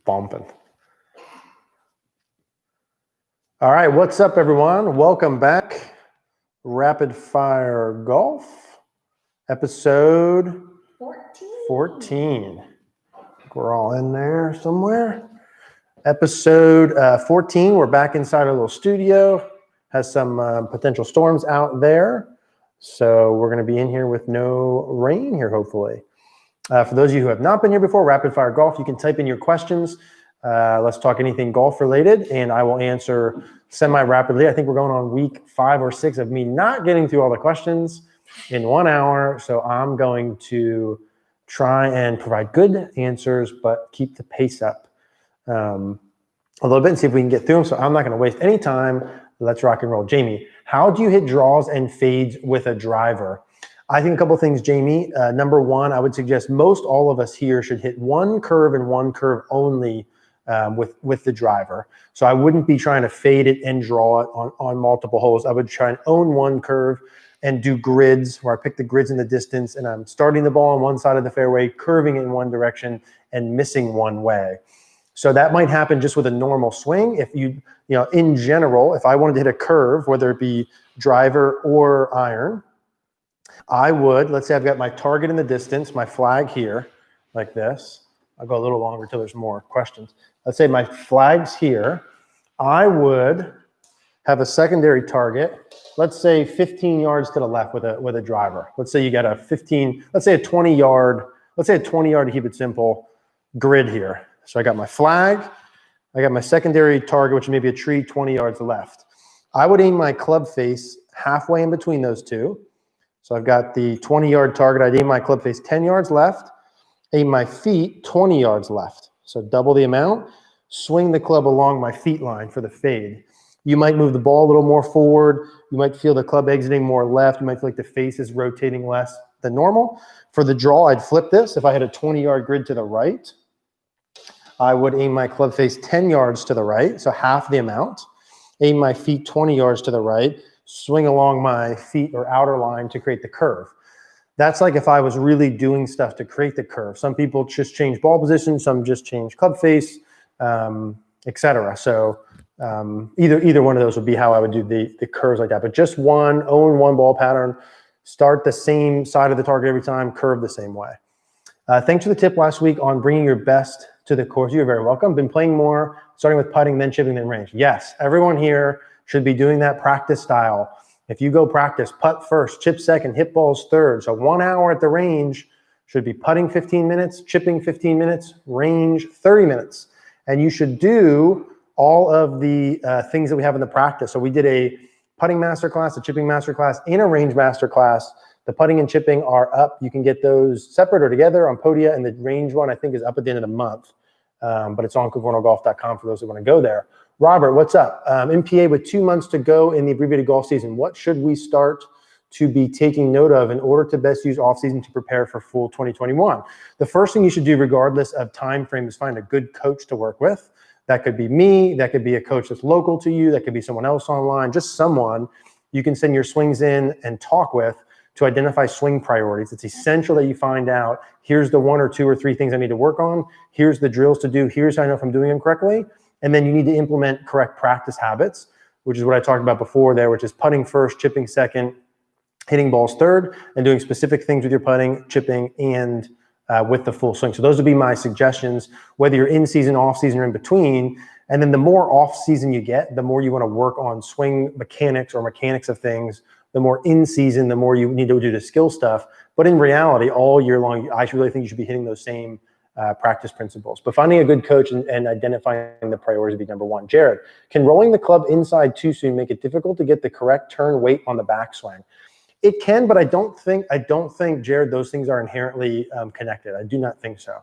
Bumping. All right, what's up, everyone? Welcome back. Rapid Fire Golf, episode 14. I think we're all in there somewhere. Episode 14. We're back inside our little studio. Has some potential storms out there, so we're going to be in here with no rain here, hopefully. For those of you who have not been here before, Rapid Fire Golf, you can type in your questions. Let's talk anything golf related, and I will answer semi-rapidly. I think we're going on week 5 or 6 of me not getting through all the questions in 1 hour, so I'm going to try and provide good answers, but keep the pace up a little bit and see if we can get through them. So I'm not going to waste any time. Let's rock and roll. Jamie, how do you hit draws and fades with a driver? I think a couple things, Jamie. Number one, I would suggest most all of us here should hit one curve and one curve only with the driver. So I wouldn't be trying to fade it and draw it on multiple holes. I would try and own one curve and do grids where I pick the grids in the distance and I'm starting the ball on one side of the fairway, curving in one direction and missing one way. So that might happen just with a normal swing. If you know, in general, if I wanted to hit a curve, whether it be driver or iron, I would, let's say I've got my target in the distance, my flag here, like this. I'll go a little longer until there's more questions. Let's say my flag's here. I would have a secondary target, let's say 15 yards to the left with a driver. Let's say you got a 15, let's say a 20 yard to keep it simple, grid here. So I got my flag, I got my secondary target, which may be a tree 20 yards left. I would aim my club face halfway in between those two. So I've got the 20-yard target. I'd aim my club face 10 yards left, aim my feet 20 yards left. So double the amount, swing the club along my feet line for the fade. You might move the ball a little more forward. You might feel the club exiting more left. You might feel like the face is rotating less than normal. For the draw, I'd flip this. If I had a 20-yard grid to the right, I would aim my club face 10 yards to the right, so half the amount. Aim my feet 20 yards to the right, swing along my feet or outer line to create the curve. That's like if I was really doing stuff to create the curve. Some people just change ball position, some just change club face, etc. So either one of those would be how I would do the curves like that. But just own one ball pattern, start the same side of the target every time, curve the same way. Thanks for the tip last week on bringing your best to the course. You're very welcome. Been playing more, starting with putting, then chipping, then range. Yes, everyone here should be doing that practice style. If you go practice, putt first, chip second, hit balls third. So 1 hour at the range should be putting 15 minutes, chipping 15 minutes, range 30 minutes. And you should do all of the things that we have in the practice. So we did a putting masterclass, a chipping masterclass, and a range masterclass. The putting and chipping are up. You can get those separate or together on Podia, and the range one I think is up at the end of the month. But it's on CogornoGolf.com for those who want to go there. Robert, what's up? MPA with 2 months to go in the abbreviated golf season. What should we start to be taking note of in order to best use off season to prepare for full 2021? The first thing you should do, regardless of time frame, is find a good coach to work with. That could be me. That could be a coach that's local to you. That could be someone else online. Just someone you can send your swings in and talk with to identify swing priorities. It's essential that you find out, here's the 1 or 2 or 3 things I need to work on. Here's the drills to do. Here's how I know if I'm doing them correctly. And then you need to implement correct practice habits, which is what I talked about before there, which is putting first, chipping second, hitting balls third, and doing specific things with your putting, chipping, and with the full swing. So those would be my suggestions, whether you're in season, off season, or in between. And then the more off season you get, the more you want to work on swing mechanics or mechanics of things. The more in season, the more you need to do the skill stuff. But in reality, all year long, I really think you should be hitting those same practice principles. But finding a good coach and identifying the priorities would be number one. Jared, can rolling the club inside too soon make it difficult to get the correct turn weight on the backswing? It can, but I don't think, Jared, those things are inherently connected. I do not think so.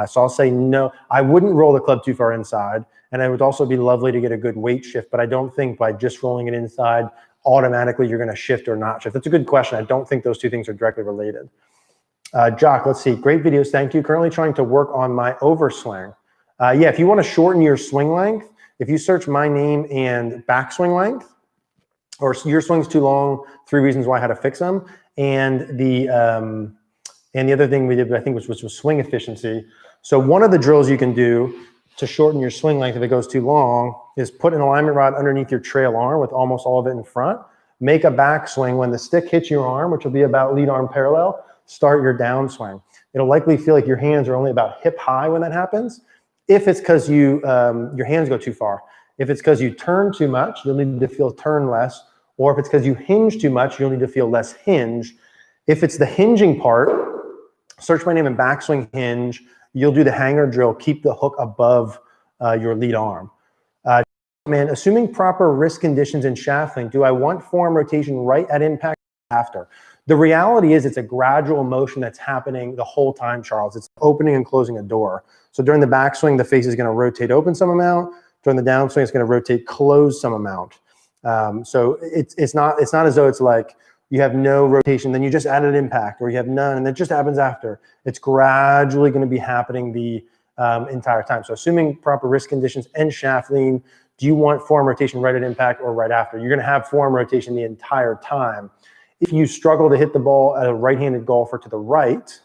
So I'll say no. I wouldn't roll the club too far inside, and it would also be lovely to get a good weight shift, but I don't think by just rolling it inside, automatically you're going to shift or not shift. That's a good question. I don't think those two things are directly related. Jock, let's see. Great videos. Thank you. Currently trying to work on my overswing. Yeah, if you want to shorten your swing length, if you search my name and backswing length, or your swing's too long, 3 reasons why, how to fix them, and the other thing we did, I think, was swing efficiency. So one of the drills you can do to shorten your swing length if it goes too long is put an alignment rod underneath your trail arm with almost all of it in front. Make a backswing. When the stick hits your arm, which will be about lead arm parallel, start your downswing. It'll likely feel like your hands are only about hip high when that happens. If it's because your hands go too far. If it's because you turn too much, you'll need to feel turn less. Or if it's because you hinge too much, you'll need to feel less hinge. If it's the hinging part, search my name in backswing hinge. You'll do the hanger drill. Keep the hook above your lead arm. Man, assuming proper wrist conditions in shaft length, do I want forearm rotation right at impact or after? The reality is it's a gradual motion that's happening the whole time, Charles. It's opening and closing a door. So during the backswing, the face is going to rotate open some amount. During the downswing, it's going to rotate close some amount. So it's not as though it's like you have no rotation, then you just added impact, or you have none, and it just happens after. It's gradually going to be happening the entire time. So assuming proper wrist conditions and shaft lean, do you want forearm rotation right at impact or right after? You're going to have forearm rotation the entire time. If you struggle to hit the ball as a right-handed golfer to the right,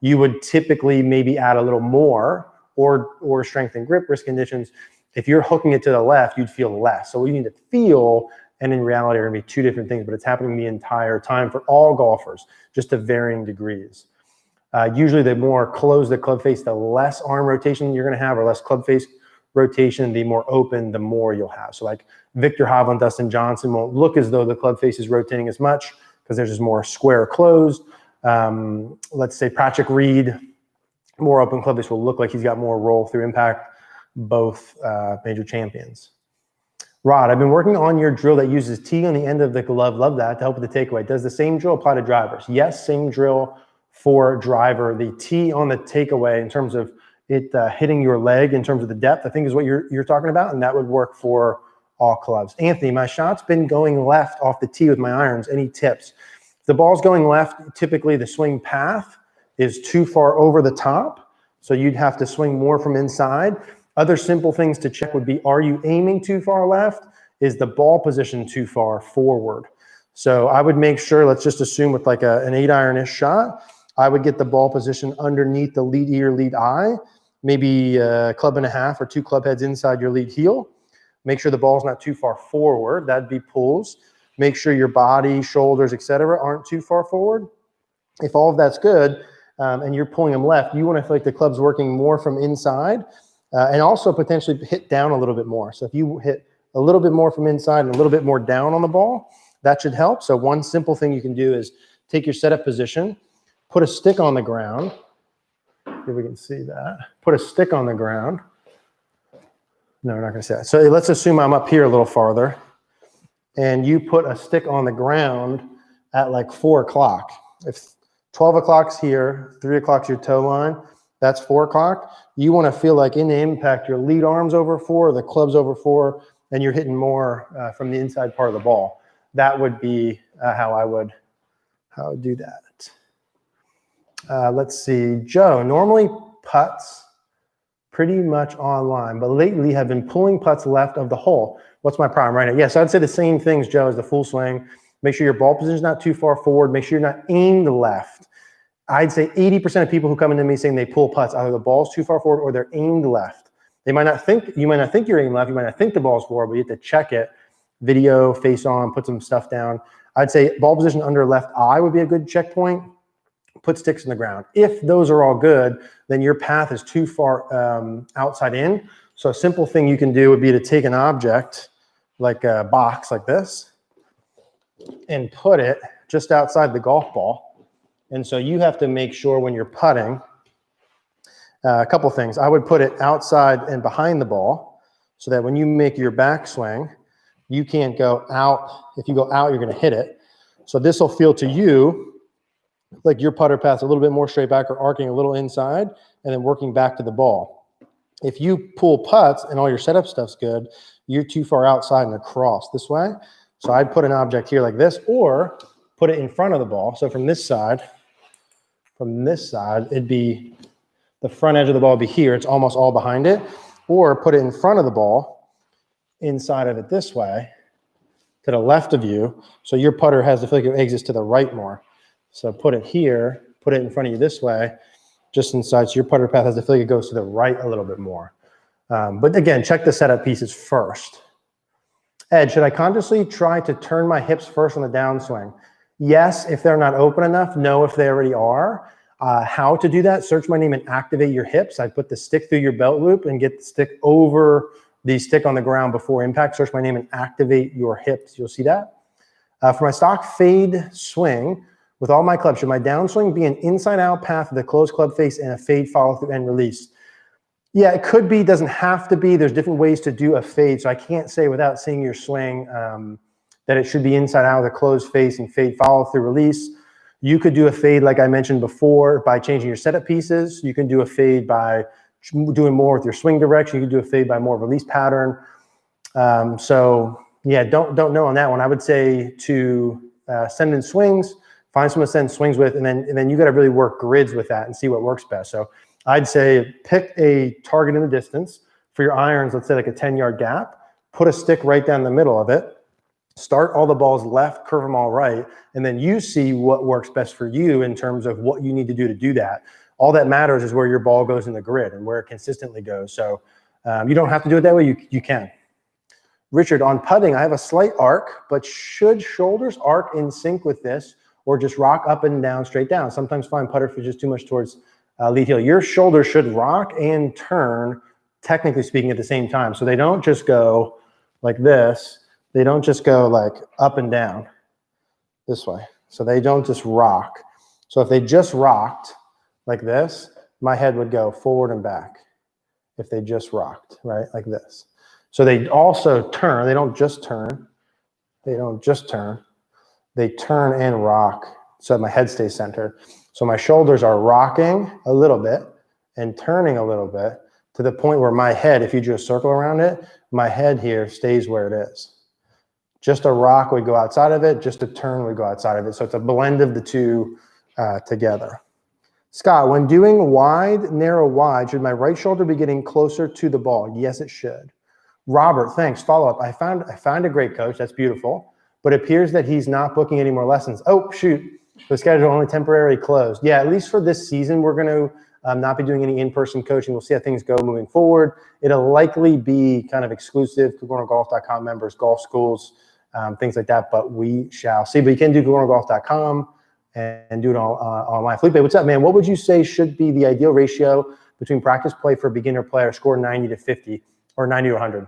you would typically maybe add a little more or strengthen grip, wrist conditions. If you're hooking it to the left, you'd feel less. So what you need to feel, and in reality are going to be two different things, but it's happening the entire time for all golfers, just to varying degrees. Usually the more closed the club face, the less arm rotation you're going to have, or less club face rotation, the more open, the more you'll have. So like Victor Hovland, Dustin Johnson won't look as though the club face is rotating as much because there's just more square closed. Let's say Patrick Reed, more open club face, will look like he's got more roll through impact, both major champions. Rod, I've been working on your drill that uses T on the end of the glove. Love that, to help with the takeaway. Does the same drill apply to drivers? Yes, same drill for driver. The T on the takeaway in terms of it hitting your leg in terms of the depth, I think is what you're talking about, and that would work for all clubs. Anthony, my shot's been going left off the tee with my irons. Any tips? If the ball's going left, typically the swing path is too far over the top, so you'd have to swing more from inside. Other simple things to check would be, are you aiming too far left? Is the ball position too far forward? So I would make sure, let's just assume with like an 8-iron-ish shot, I would get the ball position underneath the lead ear, lead eye, maybe a club and a half or 2 club heads inside your lead heel. Make sure the ball's not too far forward. That'd be pulls. Make sure your body, shoulders, etc. aren't too far forward. If all of that's good and you're pulling them left, you want to feel like the club's working more from inside and also potentially hit down a little bit more. So if you hit a little bit more from inside and a little bit more down on the ball, that should help. So one simple thing you can do is take your setup position, put a stick on the ground. If we can see that. Put a stick on the ground. No, we're not going to see that. So let's assume I'm up here a little farther, and you put a stick on the ground at like 4 o'clock. If 12 o'clock's here, 3 o'clock's your toe line, that's 4 o'clock. You want to feel like in the impact, your lead arm's over 4, the club's over 4, and you're hitting more from the inside part of the ball. That would be how I would do that. Let's see, Joe, normally putts pretty much online, but lately have been pulling putts left of the hole. What's my problem right now? Yes, I'd say the same things, Joe, as the full swing. Make sure your ball position is not too far forward. Make sure you're not aimed left. I'd say 80% of people who come into me saying they pull putts, either the ball's too far forward or they're aimed left. You might not think you're aimed left. You might not think the ball's forward, but you have to check it. Video, face on, put some stuff down. I'd say ball position under left eye would be a good checkpoint. Put sticks in the ground. If those are all good, then your path is too far outside in. So a simple thing you can do would be to take an object, like a box like this, and put it just outside the golf ball. And so you have to make sure when you're putting, a couple things. I would put it outside and behind the ball so that when you make your backswing, you can't go out. If you go out, you're going to hit it. So this will feel to you like your putter path's a little bit more straight back or arcing a little inside and then working back to the ball. If you pull putts and all your setup stuff's good, you're too far outside and across this way. So I'd put an object here like this or put it in front of the ball. So from this side, it'd be the front edge of the ball would be here. It's almost all behind it. Or put it in front of the ball, inside of it this way, to the left of you. So your putter has to feel like it exits to the right more. So put it here, put it in front of you this way, just inside. So your putter path has to feel like it goes to the right a little bit more. But again, check the setup pieces first. Ed, should I consciously try to turn my hips first on the downswing? Yes, if they're not open enough. No, if they already are. How to do that? Search my name and activate your hips. I put the stick through your belt loop and get the stick over the stick on the ground before impact. Search my name and activate your hips. You'll see that. For my stock fade swing, with all my clubs, should my downswing be an inside-out path with a closed club face and a fade follow-through and release? Yeah, it could be, doesn't have to be. There's different ways to do a fade, so I can't say without seeing your swing that it should be inside out with a closed face and fade follow-through release. You could do a fade, like I mentioned before, by changing your setup pieces. You can do a fade by doing more with your swing direction. You can do a fade by more release pattern. So yeah, don't know on that one. I would say to send in swings, find someone to send swings with, and then you got to really work grids with that and see what works best. So I'd say pick a target in the distance for your irons. Let's say like a 10-yard gap. Put a stick right down the middle of it. Start all the balls left, curve them all right, and then you see what works best for you in terms of what you need to do that. All that matters is where your ball goes in the grid and where it consistently goes. So you don't have to do it that way. You can. Richard, on putting, I have a slight arc, but should shoulders arc in sync with this or just rock up and down, straight down? Sometimes find putter pitches too much towards lead heel. Your shoulders should rock and turn, technically speaking, at the same time. So they don't just go like this. They don't just go like up and down this way. So they don't just rock. So if they just rocked like this, my head would go forward and back if they just rocked, right? Like this. So they also turn. They don't just turn. They don't just turn. They turn and rock so that my head stays centered. So my shoulders are rocking a little bit and turning a little bit to the point where my head, if you drew a circle around it, my head here stays where it is. Just a rock would go outside of it. Just a turn would go outside of it. So it's a blend of the two together. Scott, when doing wide, narrow, wide, should my right shoulder be getting closer to the ball? Yes, it should. Robert, thanks. Follow up. I found a great coach. That's beautiful. But it appears that he's not booking any more lessons. Oh, shoot. The schedule only temporarily closed. Yeah, at least for this season, we're going to not be doing any in-person coaching. We'll see how things go moving forward. It'll likely be kind of exclusive to CogornoGolf.com members, golf schools, things like that, but we shall see. But you can do CogornoGolf.com and do it all online. Felipe, what's up, man? What would you say should be the ideal ratio between practice play for a beginner player, score 90 to 50 or 90 to 100?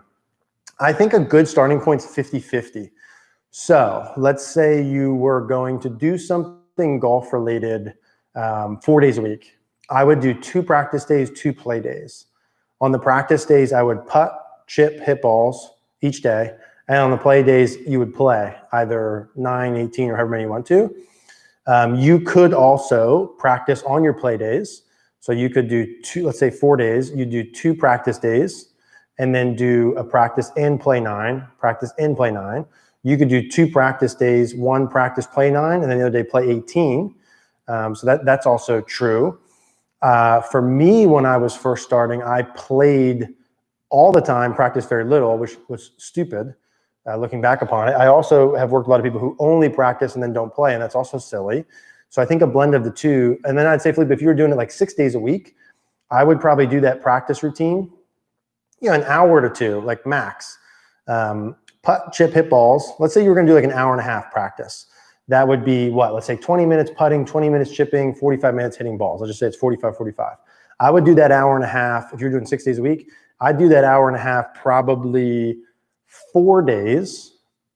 I think a good starting point is 50-50. So let's say you were going to do something golf related 4 days a week. I would do 2 practice days, 2 play days. On the practice days, I would putt, chip, hit balls each day. And on the play days, you would play either 9, 18, or however many you want to. You could also practice on your play days. So you could do 2, let's say 4 days. You do 2 practice days and then do a practice and play 9, practice and play 9. You could do 2 practice days, 1 practice, play 9, and then the other day play 18. So that's also true. For me, when I was first starting, I played all the time, practiced very little, which was stupid. Looking back upon it, I also have worked with a lot of people who only practice and then don't play, and that's also silly. So I think a blend of the two. And then I'd say, Felipe, if you were doing it like 6 days a week, I would probably do that practice routine, an hour to 2, like max. Putt, chip, hit balls. Let's say you were going to do like an hour and a half practice. That would be what? Let's say 20 minutes putting, 20 minutes chipping, 45 minutes hitting balls. I'll just say it's 45, 45. I would do that hour and a half. If you're doing 6 days a week, I'd do that hour and a half probably 4 days,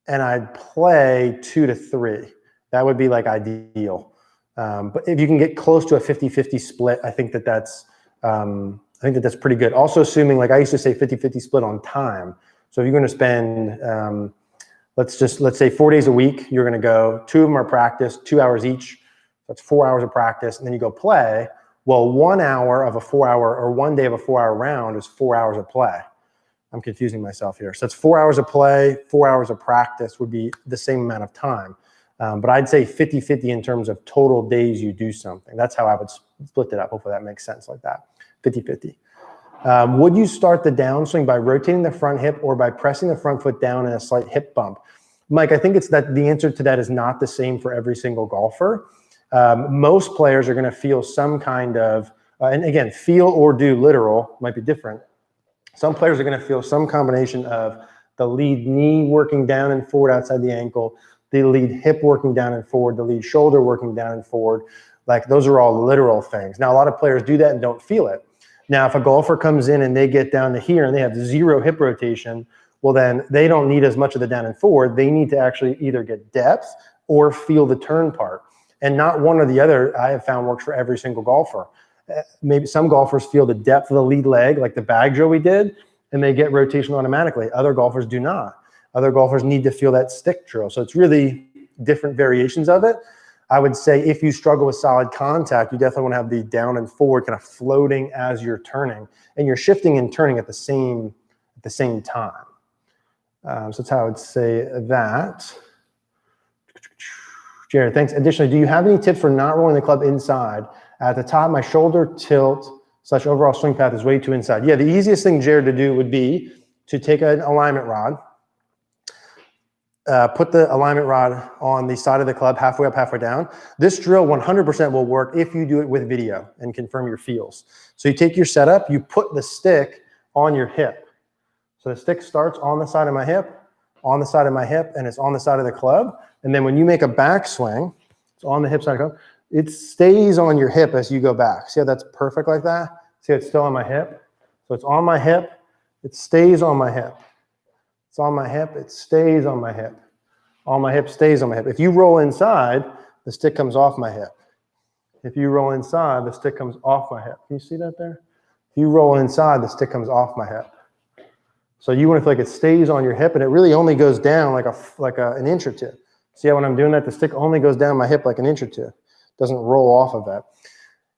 and I'd play 2 to 3. That would be like ideal. But if you can get close to a 50-50 split, I think that's pretty good. Also assuming, like I used to say, 50-50 split on time. So if you're going to spend, let's say 4 days a week, you're going to go, 2 of them are practice, 2 hours each. That's 4 hours of practice, and then you go play. Well, 1 hour of a 4-hour or 1 day of a 4-hour round is 4 hours of play. I'm confusing myself here. So it's 4 hours of play, 4 hours of practice would be the same amount of time. But I'd say 50-50 in terms of total days you do something. That's how I would split it up. Hopefully that makes sense like that, 50-50. Would you start the downswing by rotating the front hip or by pressing the front foot down in a slight hip bump? Mike, I think it's that the answer to that is not the same for every single golfer. Most players are going to feel some kind of, and again, feel or do literal might be different, Some players are going to feel some combination of the lead knee working down and forward outside the ankle, the lead hip working down and forward, the lead shoulder working down and forward. Like those are all literal things. Now, a lot of players do that and don't feel it. Now, if a golfer comes in and they get down to here and they have 0 hip rotation, well, then they don't need as much of the down and forward. They need to actually either get depth or feel the turn part. And not one or the other, I have found, works for every single golfer. Maybe some golfers feel the depth of the lead leg, like the bag drill we did, and they get rotation automatically. Other golfers do not. Other golfers need to feel that stick drill. So it's really different variations of it. I would say if you struggle with solid contact, you definitely want to have the down and forward kind of floating as you're turning, and you're shifting and turning at the same time. So that's how I would say that. Jared, thanks. Additionally, do you have any tips for not rolling the club inside? At the top, my shoulder tilt / overall swing path is way too inside. Yeah, the easiest thing, Jared, to do would be to take an alignment rod, put the alignment rod on the side of the club, halfway up, halfway down. This drill 100% will work if you do it with video and confirm your feels. So you take your setup, you put the stick on your hip. So the stick starts on the side of my hip, on the side of my hip, and it's on the side of the club. And then when you make a backswing, it's on the hip side of the club. It stays on your hip as you go back. See how that's perfect like that? See how it's still on my hip? So it's on my hip, it stays on my hip. It's on my hip, it stays on my hip. On my hip, stays on my hip. If you roll inside, the stick comes off my hip. If you roll inside, the stick comes off my hip. Can you see that there? If you roll inside, the stick comes off my hip. So you want to feel like it stays on your hip, and it really only goes down like an inch or two. See how when I'm doing that, the stick only goes down my hip like an inch or two. Doesn't roll off of that.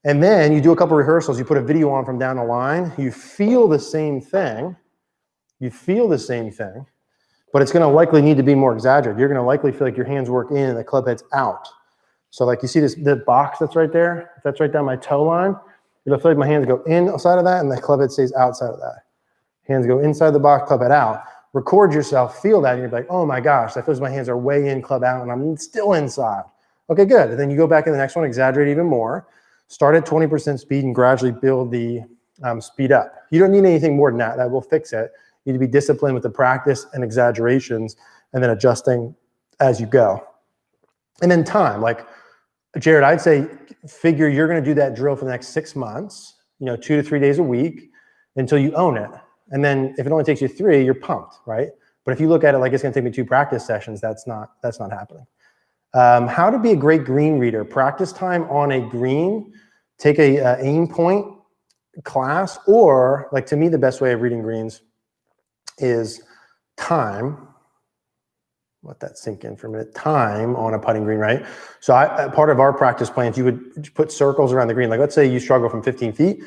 And then you do a couple rehearsals. You put a video on from down the line. You feel the same thing. You feel the same thing, but it's going to likely need to be more exaggerated. You're going to likely feel like your hands work in and the club head's out. So like you see the box that's right there, if that's right down my toe line, you'll feel like my hands go inside of that and the club head stays outside of that. Hands go inside the box, club head out. Record yourself, feel that, and you're like, oh my gosh, that feels my hands are way in, club out, and I'm still inside. Okay, good. And then you go back in the next one, exaggerate even more. Start at 20% speed and gradually build the speed up. You don't need anything more than that. That will fix it. You need to be disciplined with the practice and exaggerations and then adjusting as you go. And then time. Like, Jared, I'd say figure you're going to do that drill for the next 6 months, 2 to 3 days a week until you own it. And then if it only takes you 3, you're pumped, right? But if you look at it like it's going to take me 2 practice sessions, that's not happening. How to be a great green reader. Practice time on a green. Take a aim point class, or like to me, the best way of reading greens is time. Let that sink in for a minute. Time on a putting green, right? So part of our practice plans, you would put circles around the green. Like let's say you struggle from 15 feet,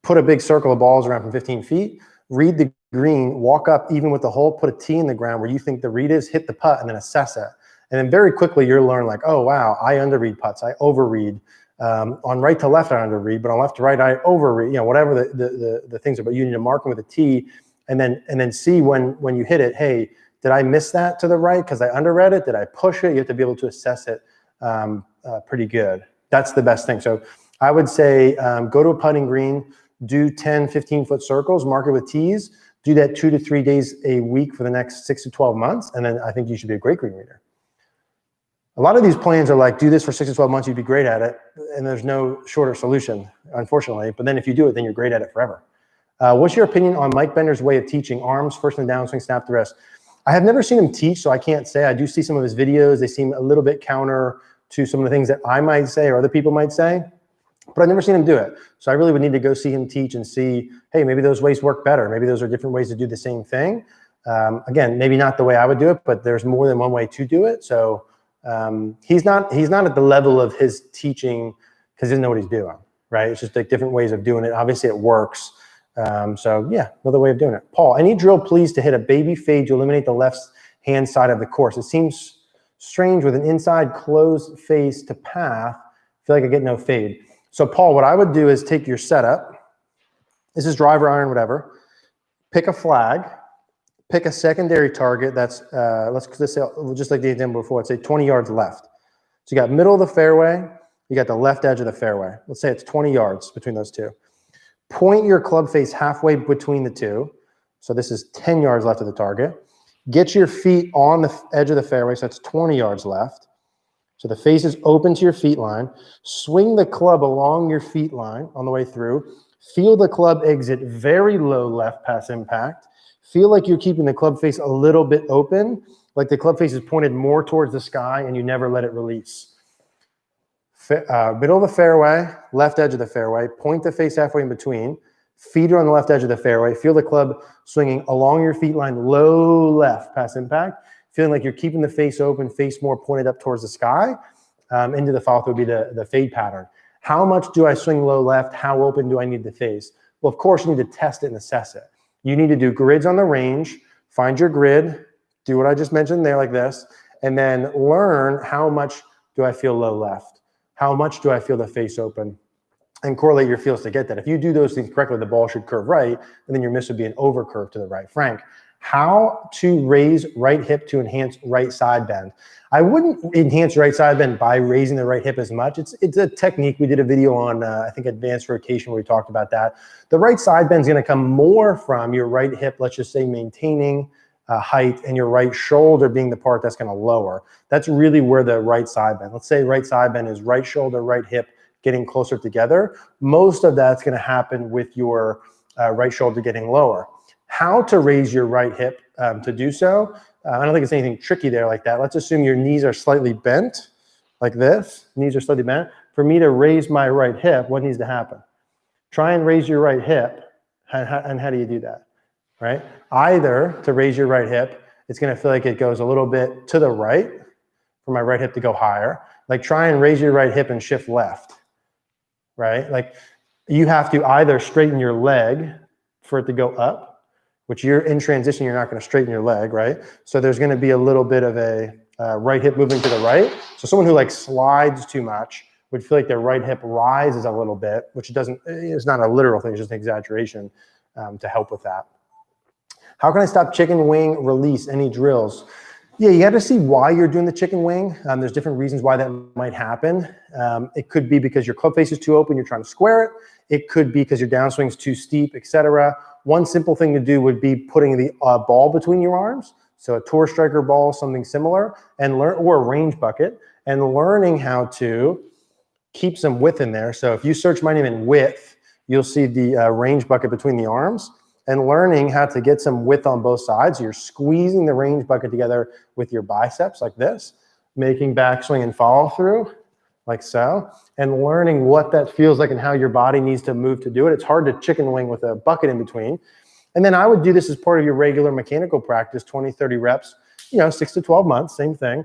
put a big circle of balls around from 15 feet, read the green, walk up even with the hole, put a tee in the ground where you think the read is, hit the putt, and then assess it. And then very quickly you'll learn like, oh wow, I underread putts, I overread. On right to left I underread, but on left to right I overread. Whatever the things are. But you need to mark them with a T, and then see when you hit it. Hey, did I miss that to the right because I underread it? Did I push it? You have to be able to assess it pretty good. That's the best thing. So I would say go to a putting green, do 10, 15-foot circles, mark it with T's. Do that 2 to 3 days a week for the next 6 to 12 months, and then I think you should be a great green reader. A lot of these plans are like, do this for 6 to 12 months, you'd be great at it, and there's no shorter solution, unfortunately. But then if you do it, then you're great at it forever. What's your opinion on Mike Bender's way of teaching? Arms, first in the downswing, snap the wrist. I have never seen him teach, so I can't say. I do see some of his videos. They seem a little bit counter to some of the things that I might say or other people might say, but I've never seen him do it. So I really would need to go see him teach and see, hey, maybe those ways work better. Maybe those are different ways to do the same thing. Again, maybe not the way I would do it, but there's more than one way to do it. So he's not at the level of his teaching because he doesn't know what he's doing, right? It's just like different ways of doing it. Obviously it works. So yeah, another way of doing it. Paul, any drill please to hit a baby fade to eliminate the left hand side of the course. It seems strange with an inside closed face to path. I feel like I get no fade. So Paul, what I would do is take your setup. This is driver, iron, whatever. Pick a flag. Pick a secondary target that's, let's say, just like the example before, let's say 20 yards left. So you got middle of the fairway, you got the left edge of the fairway. Let's say it's 20 yards between those two. Point your club face halfway between the two. So this is 10 yards left of the target. Get your feet on the edge of the fairway, so that's 20 yards left. So the face is open to your feet line. Swing the club along your feet line on the way through. Feel the club exit very low left past impact. Feel like you're keeping the club face a little bit open, like the club face is pointed more towards the sky and you never let it release. Middle of the fairway, left edge of the fairway, point the face halfway in between. Feet are on the left edge of the fairway. Feel the club swinging along your feet line, low left past impact. Feeling like you're keeping the face open, face more pointed up towards the sky. Into the follow-through would be the fade pattern. How much do I swing low left? How open do I need the face? Well, of course, you need to test it and assess it. You need to do grids on the range, find your grid, do what I just mentioned there like this, and then learn how much do I feel low left? How much do I feel the face open? And correlate your feels to get that. If you do those things correctly, the ball should curve right, and then your miss would be an over curve to the right. Frank, how to raise right hip to enhance right side bend? I wouldn't enhance right side bend by raising the right hip as much. It's a technique. We did a video on, I think, advanced rotation where we talked about that. The right side bend is going to come more from your right hip, let's just say maintaining height, and your right shoulder being the part that's going to lower. That's really where the right side bend. Let's say right side bend is right shoulder, right hip getting closer together. Most of that's going to happen with your right shoulder getting lower. How to raise your right hip to do so? I don't think it's anything tricky there like that. Let's assume your knees are slightly bent, like this. Knees are slightly bent. For me to raise my right hip, what needs to happen? Try and raise your right hip. And how do you do that? Right? Either to raise your right hip, it's going to feel like it goes a little bit to the right for my right hip to go higher. Like try and raise your right hip and shift left. Right? Like you have to either straighten your leg for it to go up, which you're in transition, you're not going to straighten your leg, right? So there's going to be a little bit of a right hip moving to the right. So someone who like slides too much would feel like their right hip rises a little bit, which it's not a literal thing, it's just an exaggeration to help with that. How can I stop chicken wing release? Any drills? Yeah, you got to see why you're doing the chicken wing. There's different reasons why that might happen. It could be because your club face is too open, you're trying to square it. It could be because your downswing is too steep, etc. One simple thing to do would be putting the ball between your arms. So a tour striker ball, something similar, or a range bucket, and learning how to keep some width in there. So if you search my name in width, you'll see the range bucket between the arms, and learning how to get some width on both sides. You're squeezing the range bucket together with your biceps like this, making backswing and follow through like so, and learning what that feels like and how your body needs to move to do it. It's hard to chicken wing with a bucket in between. And then I would do this as part of your regular mechanical practice, 20, 30 reps, 6 to 12 months, same thing.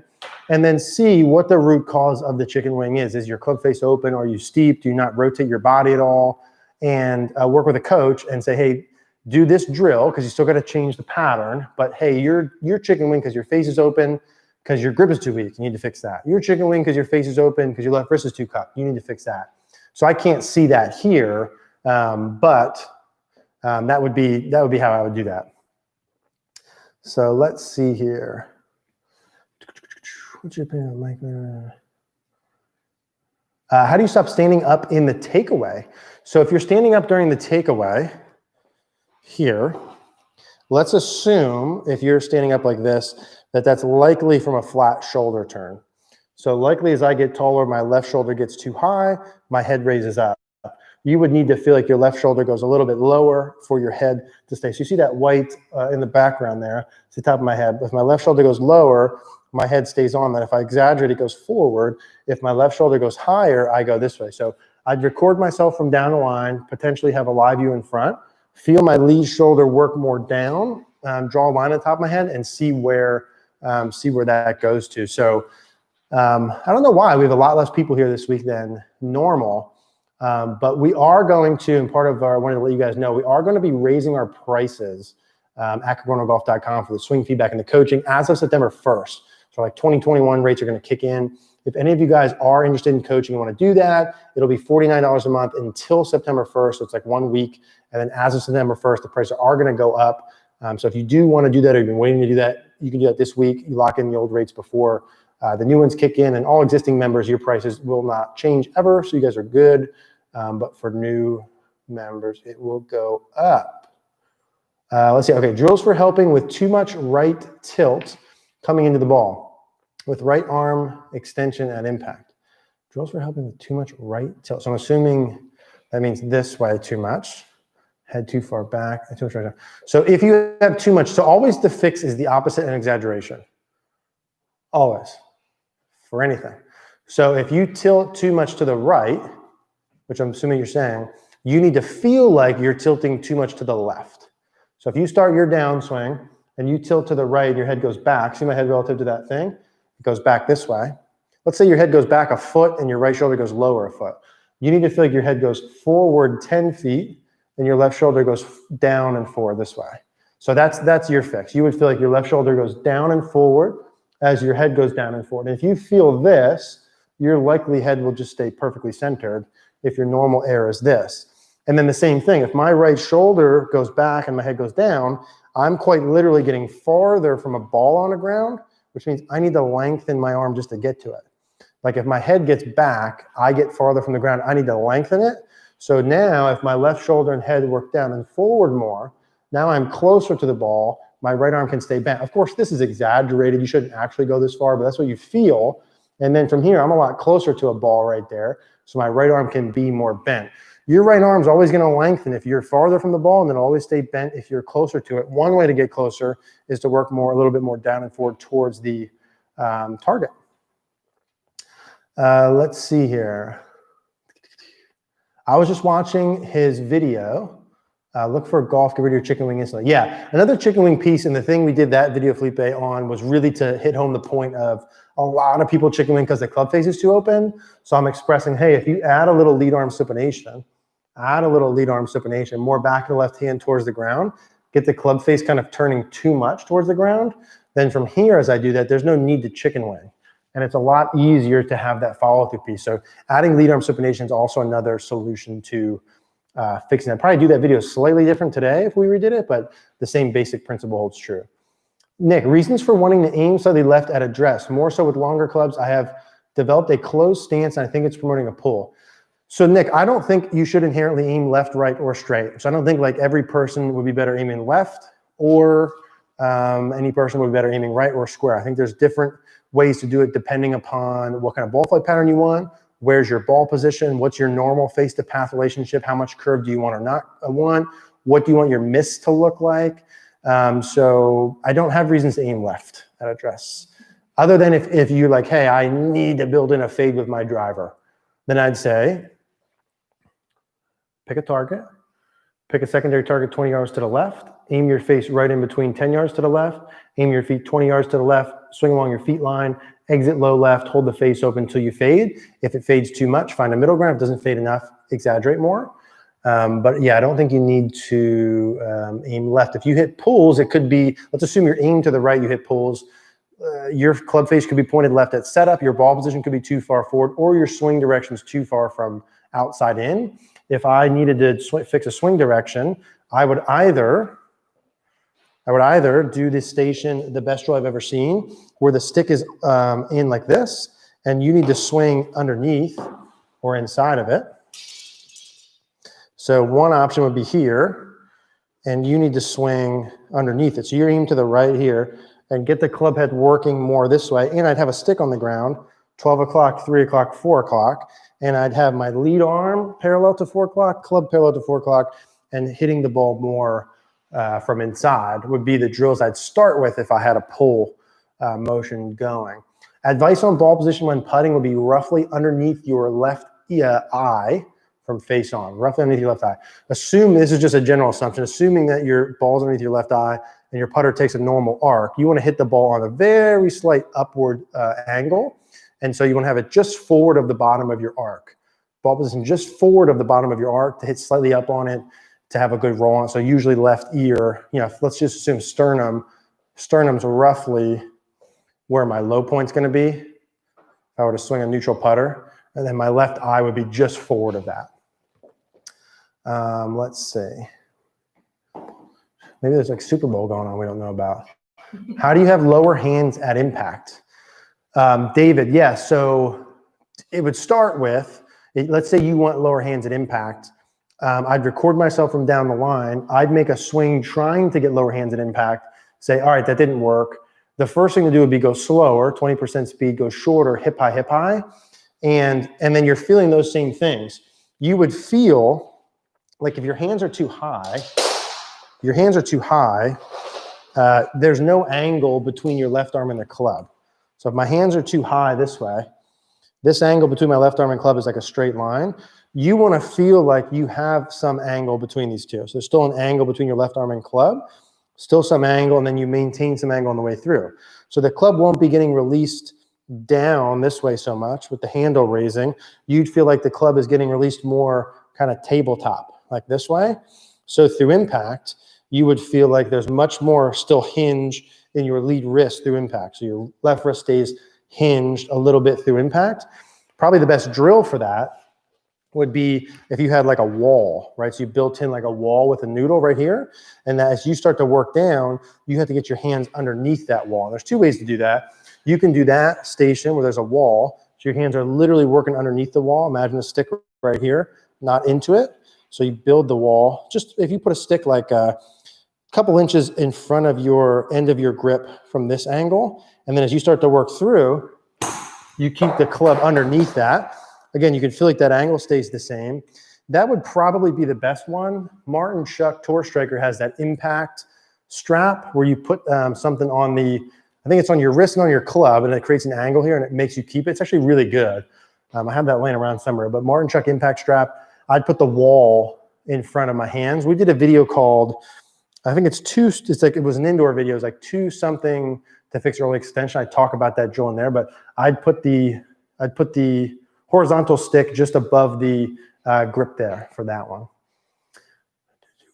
And then see what the root cause of the chicken wing is. Is your club face open? Are you steep? Do you not rotate your body at all? And work with a coach and say, hey, do this drill, because you still got to change the pattern. But hey, you're chicken wing because your face is open, because your grip is too weak. You need to fix that. You're chicken wing because your face is open, because your left wrist is too cupped. You need to fix that. So I can't see that here, but that would be how I would do that. So let's see here. What's your opinion on Mike? How do you stop standing up in the takeaway? So if you're standing up during the takeaway here, let's assume if you're standing up like this, that's likely from a flat shoulder turn. So likely as I get taller, my left shoulder gets too high, my head raises up. You would need to feel like your left shoulder goes a little bit lower for your head to stay. So you see that white in the background there, it's the top of my head. If my left shoulder goes lower, my head stays on that. If I exaggerate, it goes forward. If my left shoulder goes higher, I go this way. So I'd record myself from down the line, potentially have a live view in front, feel my lead shoulder work more down, draw a line on top of my head, and see where that goes to. So I don't know why we have a lot less people here this week than normal, but we are going to, and part of our, I wanted to let you guys know, we are going to be raising our prices at CogornoGolf.com for the swing feedback and the coaching as of September 1st. So like 2021 rates are going to kick in. If any of you guys are interested in coaching and want to do that, it'll be $49 a month until September 1st. So it's like 1 week. And then as of September 1st, the prices are going to go up. So if you do want to do that, or you've been waiting to do that, you can do that this week. You lock in the old rates before the new ones kick in, and all existing members, your prices will not change ever. So you guys are good. But for new members, it will go up. Let's see. Okay, drills for helping with too much right tilt coming into the ball with right arm extension at impact. Drills for helping with too much right tilt. So I'm assuming that means this way too much. Head too far back. Too much right. So if you have too much, so always the fix is the opposite and exaggeration. Always. For anything. So if you tilt too much to the right, which I'm assuming you're saying, you need to feel like you're tilting too much to the left. So if you start your downswing and you tilt to the right, your head goes back. See my head relative to that thing? It goes back this way. Let's say your head goes back a foot and your right shoulder goes lower a foot. You need to feel like your head goes forward 10 feet and your left shoulder goes down and forward this way. So that's your fix. You would feel like your left shoulder goes down and forward as your head goes down and forward. And if you feel this, your likely head will just stay perfectly centered if your normal air is this. And then the same thing, if my right shoulder goes back and my head goes down, I'm quite literally getting farther from a ball on the ground, which means I need to lengthen my arm just to get to it. Like if my head gets back, I get farther from the ground, I need to lengthen it. So now if my left shoulder and head work down and forward more, now I'm closer to the ball, my right arm can stay bent. Of course, this is exaggerated. You shouldn't actually go this far, but that's what you feel. And then from here, I'm a lot closer to a ball right there. So my right arm can be more bent. Your right arm is always going to lengthen if you're farther from the ball, and then always stay bent if you're closer to it. One way to get closer is to work more, a little bit more down and forward towards the target. Let's see here. I was just watching his video. Look for golf, get rid of your chicken wing instantly. Yeah, another chicken wing piece, and the thing we did that video, Felipe, on was really to hit home the point of a lot of people chicken wing because the club face is too open. So I'm expressing, hey, if you add a little lead arm supination, more back to the left hand towards the ground, get the club face kind of turning too much towards the ground, then from here as I do that, there's no need to chicken wing. And it's a lot easier to have that follow-through piece. So adding lead arm supination is also another solution to fixing that. Probably do that video slightly different today if we redid it, but the same basic principle holds true. Nick, reasons for wanting to aim slightly left at address. More so with longer clubs, I have developed a closed stance, and I think it's promoting a pull. So Nick, I don't think you should inherently aim left, right, or straight. So I don't think like every person would be better aiming left, or any person would be better aiming right or square. I think there's different ways to do it depending upon what kind of ball flight pattern you want, where's your ball position, what's your normal face to path relationship, how much curve do you want or not want, what do you want your miss to look like. So I don't have reasons to aim left at address. Other than if you're like, hey, I need to build in a fade with my driver, then I'd say, pick a target, pick a secondary target 20 yards to the left, aim your face right in between 10 yards to the left, aim your feet 20 yards to the left, swing along your feet line, exit low left, hold the face open until you fade. If it fades too much, find a middle ground. If it doesn't fade enough, exaggerate more. But yeah, I don't think you need to aim left. If you hit pulls, it could be, let's assume you're aimed to the right, you hit pulls. Your club face could be pointed left at setup, your ball position could be too far forward, or your swing direction is too far from outside in. If I needed to fix a swing direction, I would either do this station, the best drill I've ever seen, where the stick is in like this, and you need to swing underneath or inside of it. So one option would be here, and you need to swing underneath it. So you're aiming to the right here, and get the club head working more this way. And I'd have a stick on the ground, 12 o'clock, 3 o'clock, 4 o'clock, and I'd have my lead arm parallel to 4 o'clock, club parallel to 4 o'clock, and hitting the ball more from inside would be the drills I'd start with if I had a pull motion going. Advice on ball position when putting would be roughly underneath your left eye from face on, roughly underneath your left eye. Assume, this is just a general assumption, assuming that your ball's underneath your left eye and your putter takes a normal arc, you want to hit the ball on a very slight upward angle. And so you want to have it just forward of the bottom of your arc. Ball position just forward of the bottom of your arc to hit slightly up on it, to have a good roll on. So usually left ear, you know, let's just assume sternum's roughly where my low point's going to be. If I were to swing a neutral putter, and then my left eye would be just forward of that. Let's see. Maybe there's like Super Bowl going on we don't know about. How do you have lower hands at impact? David, yeah, so it would start with, let's say you want lower hands at impact. I'd record myself from down the line. I'd make a swing trying to get lower hands at impact, say, all right, that didn't work. The first thing to do would be go slower, 20% speed, go shorter, hip high. And then you're feeling those same things. You would feel like if your hands are too high, there's no angle between your left arm and the club. So if my hands are too high this way, this angle between my left arm and club is like a straight line. You want to feel like you have some angle between these two. So there's still an angle between your left arm and club, still some angle, and then you maintain some angle on the way through. So the club won't be getting released down this way so much with the handle raising. You'd feel like the club is getting released more kind of tabletop, like this way. So through impact, you would feel like there's much more still hinge in your lead wrist through impact. So your left wrist stays hinged a little bit through impact. Probably the best drill for that would be if you had like a wall, right? So you built in like a wall with a noodle right here. And that as you start to work down, you have to get your hands underneath that wall. And there's two ways to do that. You can do that station where there's a wall. So your hands are literally working underneath the wall. Imagine a stick right here, not into it. So you build the wall. Just if you put a stick like a couple inches in front of your end of your grip from this angle, and then as you start to work through, you keep the club underneath that. Again, you can feel like that angle stays the same. That would probably be the best one. Martin Chuck Tour Striker has that impact strap where you put something on the, I think it's on your wrist and on your club, and it creates an angle here and it makes you keep it. It's actually really good. I have that laying around somewhere, but Martin Chuck impact strap, I'd put the wall in front of my hands. We did a video called, I think it's like, it was an indoor video. It was like 2 something to fix early extension. I talk about that drill in there, but I'd put the horizontal stick just above the grip there for that one.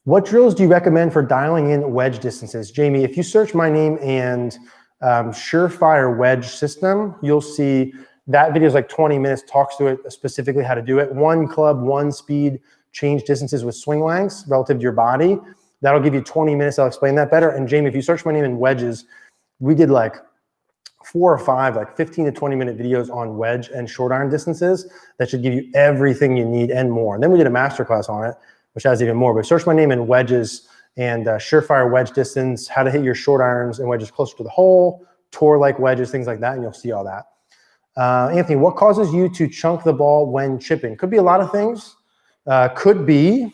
What drills do you recommend for dialing in wedge distances? Jamie, if you search my name and Surefire wedge system, you'll see that video is like 20 minutes, talks to it specifically how to do it. 1 club, 1 speed, change distances with swing lengths relative to your body. That'll give you 20 minutes. I'll explain that better. And Jamie, if you search my name in wedges, we did like 4 or 5, like 15 to 20 minute videos on wedge and short iron distances that should give you everything you need and more. And then we did a masterclass on it, which has even more. But search my name in wedges and Surefire wedge distance, how to hit your short irons and wedges closer to the hole, tour like wedges, things like that, and you'll see all that. Anthony, what causes you to chunk the ball when chipping? Could be a lot of things. It could be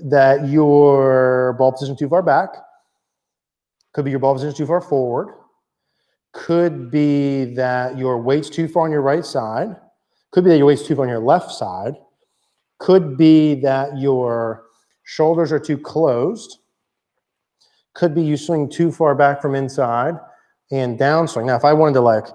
that your ball position too far back. Could be your ball position too far forward. Could be that your weight's too far on your right side. Could be that your weight's too far on your left side. Could be that your shoulders are too closed. Could be you swing too far back from inside and downswing. Now, if I wanted to like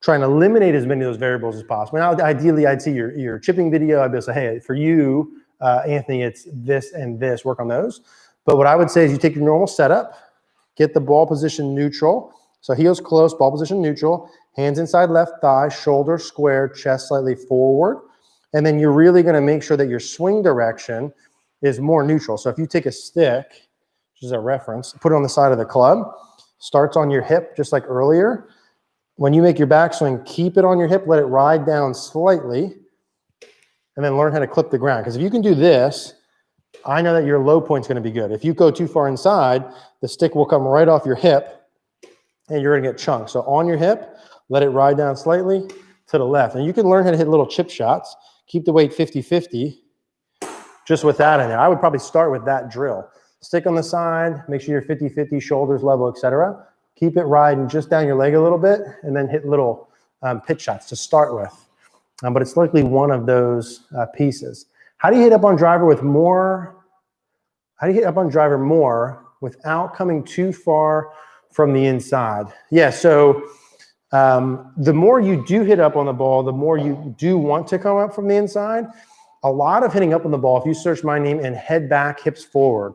try and eliminate as many of those variables as possible, now ideally I'd see your chipping video. I'd be able to say, hey, for you, Anthony, it's this and this, work on those. But what I would say is you take your normal setup, get the ball position neutral. So heels close, ball position neutral, hands inside left thigh, shoulder square, chest slightly forward. And then you're really gonna make sure that your swing direction is more neutral. So if you take a stick, which is a reference, put it on the side of the club, starts on your hip just like earlier. When you make your backswing, keep it on your hip, let it ride down slightly, and then learn how to clip the ground. Because if you can do this, I know that your low point's gonna be good. If you go too far inside, the stick will come right off your hip and you're gonna get chunked. So on your hip, let it ride down slightly to the left. And you can learn how to hit little chip shots. Keep the weight 50-50 just with that in there. I would probably start with that drill. Stick on the side, make sure you're 50-50, shoulders level, etc. Keep it riding just down your leg a little bit and then hit little pitch shots to start with. But it's likely one of those pieces. How do you hit up on driver with more? How do you hit up on driver more without coming too far from the inside? Yeah, so the more you do hit up on the ball, the more you do want to come up from the inside. A lot of hitting up on the ball, if you search my name and head back, hips forward,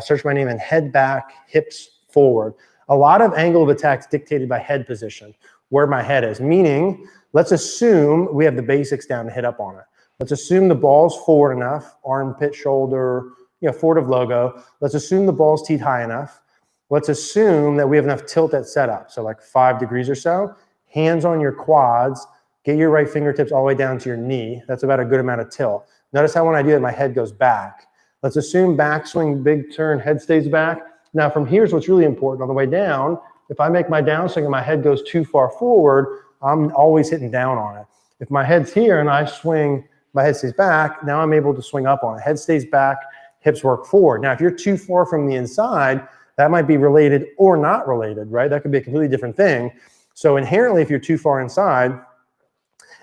search my name and head back, hips forward. A lot of angle of attack is dictated by head position, where my head is. Meaning, let's assume we have the basics down to hit up on it. Let's assume the ball's forward enough, armpit, shoulder, forward of logo. Let's assume the ball's teed high enough. Let's assume that we have enough tilt at setup, so like 5 degrees or so. Hands on your quads, get your right fingertips all the way down to your knee. That's about a good amount of tilt. Notice how when I do it, my head goes back. Let's assume backswing, big turn, head stays back. Now from here's what's really important. On the way down, if I make my downswing and my head goes too far forward, I'm always hitting down on it. If my head's here and I swing, my head stays back, now I'm able to swing up on it. Head stays back, hips work forward. Now, if you're too far from the inside, that might be related or not related, right? That could be a completely different thing. So inherently, if you're too far inside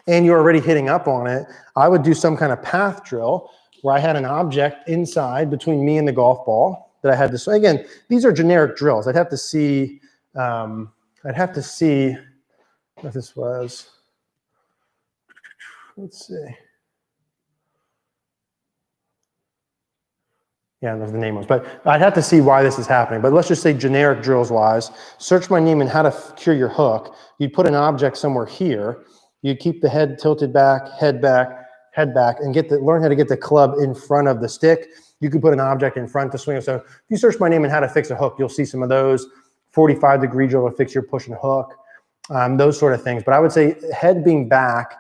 and you're already hitting up on it, I would do some kind of path drill where I had an object inside between me and the golf ball that I had to swing. Again, these are generic drills. I'd have to see if this was, let's see. Yeah, there's the name was, but I'd have to see why this is happening. But let's just say generic drills wise, search my name and how to cure your hook. You'd put an object somewhere here. You'd keep the head tilted back, head back, and learn how to get the club in front of the stick. You could put an object in front to swing. So if you search my name and how to fix a hook, you'll see some of those. 45-degree drill to fix your push and hook, those sort of things. But I would say head being back,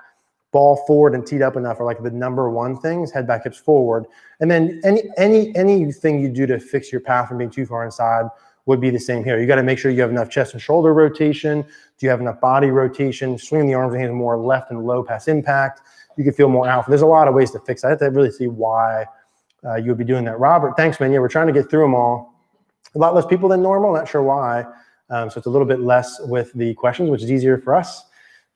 ball forward and teed up enough are like the number one things, head back, hips forward. And then anything you do to fix your path from being too far inside would be the same here. You got to make sure you have enough chest and shoulder rotation. Do you have enough body rotation? Swinging the arms and hands more left and low pass impact. You can feel more alpha. There's a lot of ways to fix that. I have to really see why you would be doing that. Robert, thanks, man. Yeah, we're trying to get through them all. A lot less people than normal, not sure why. So it's a little bit less with the questions, which is easier for us.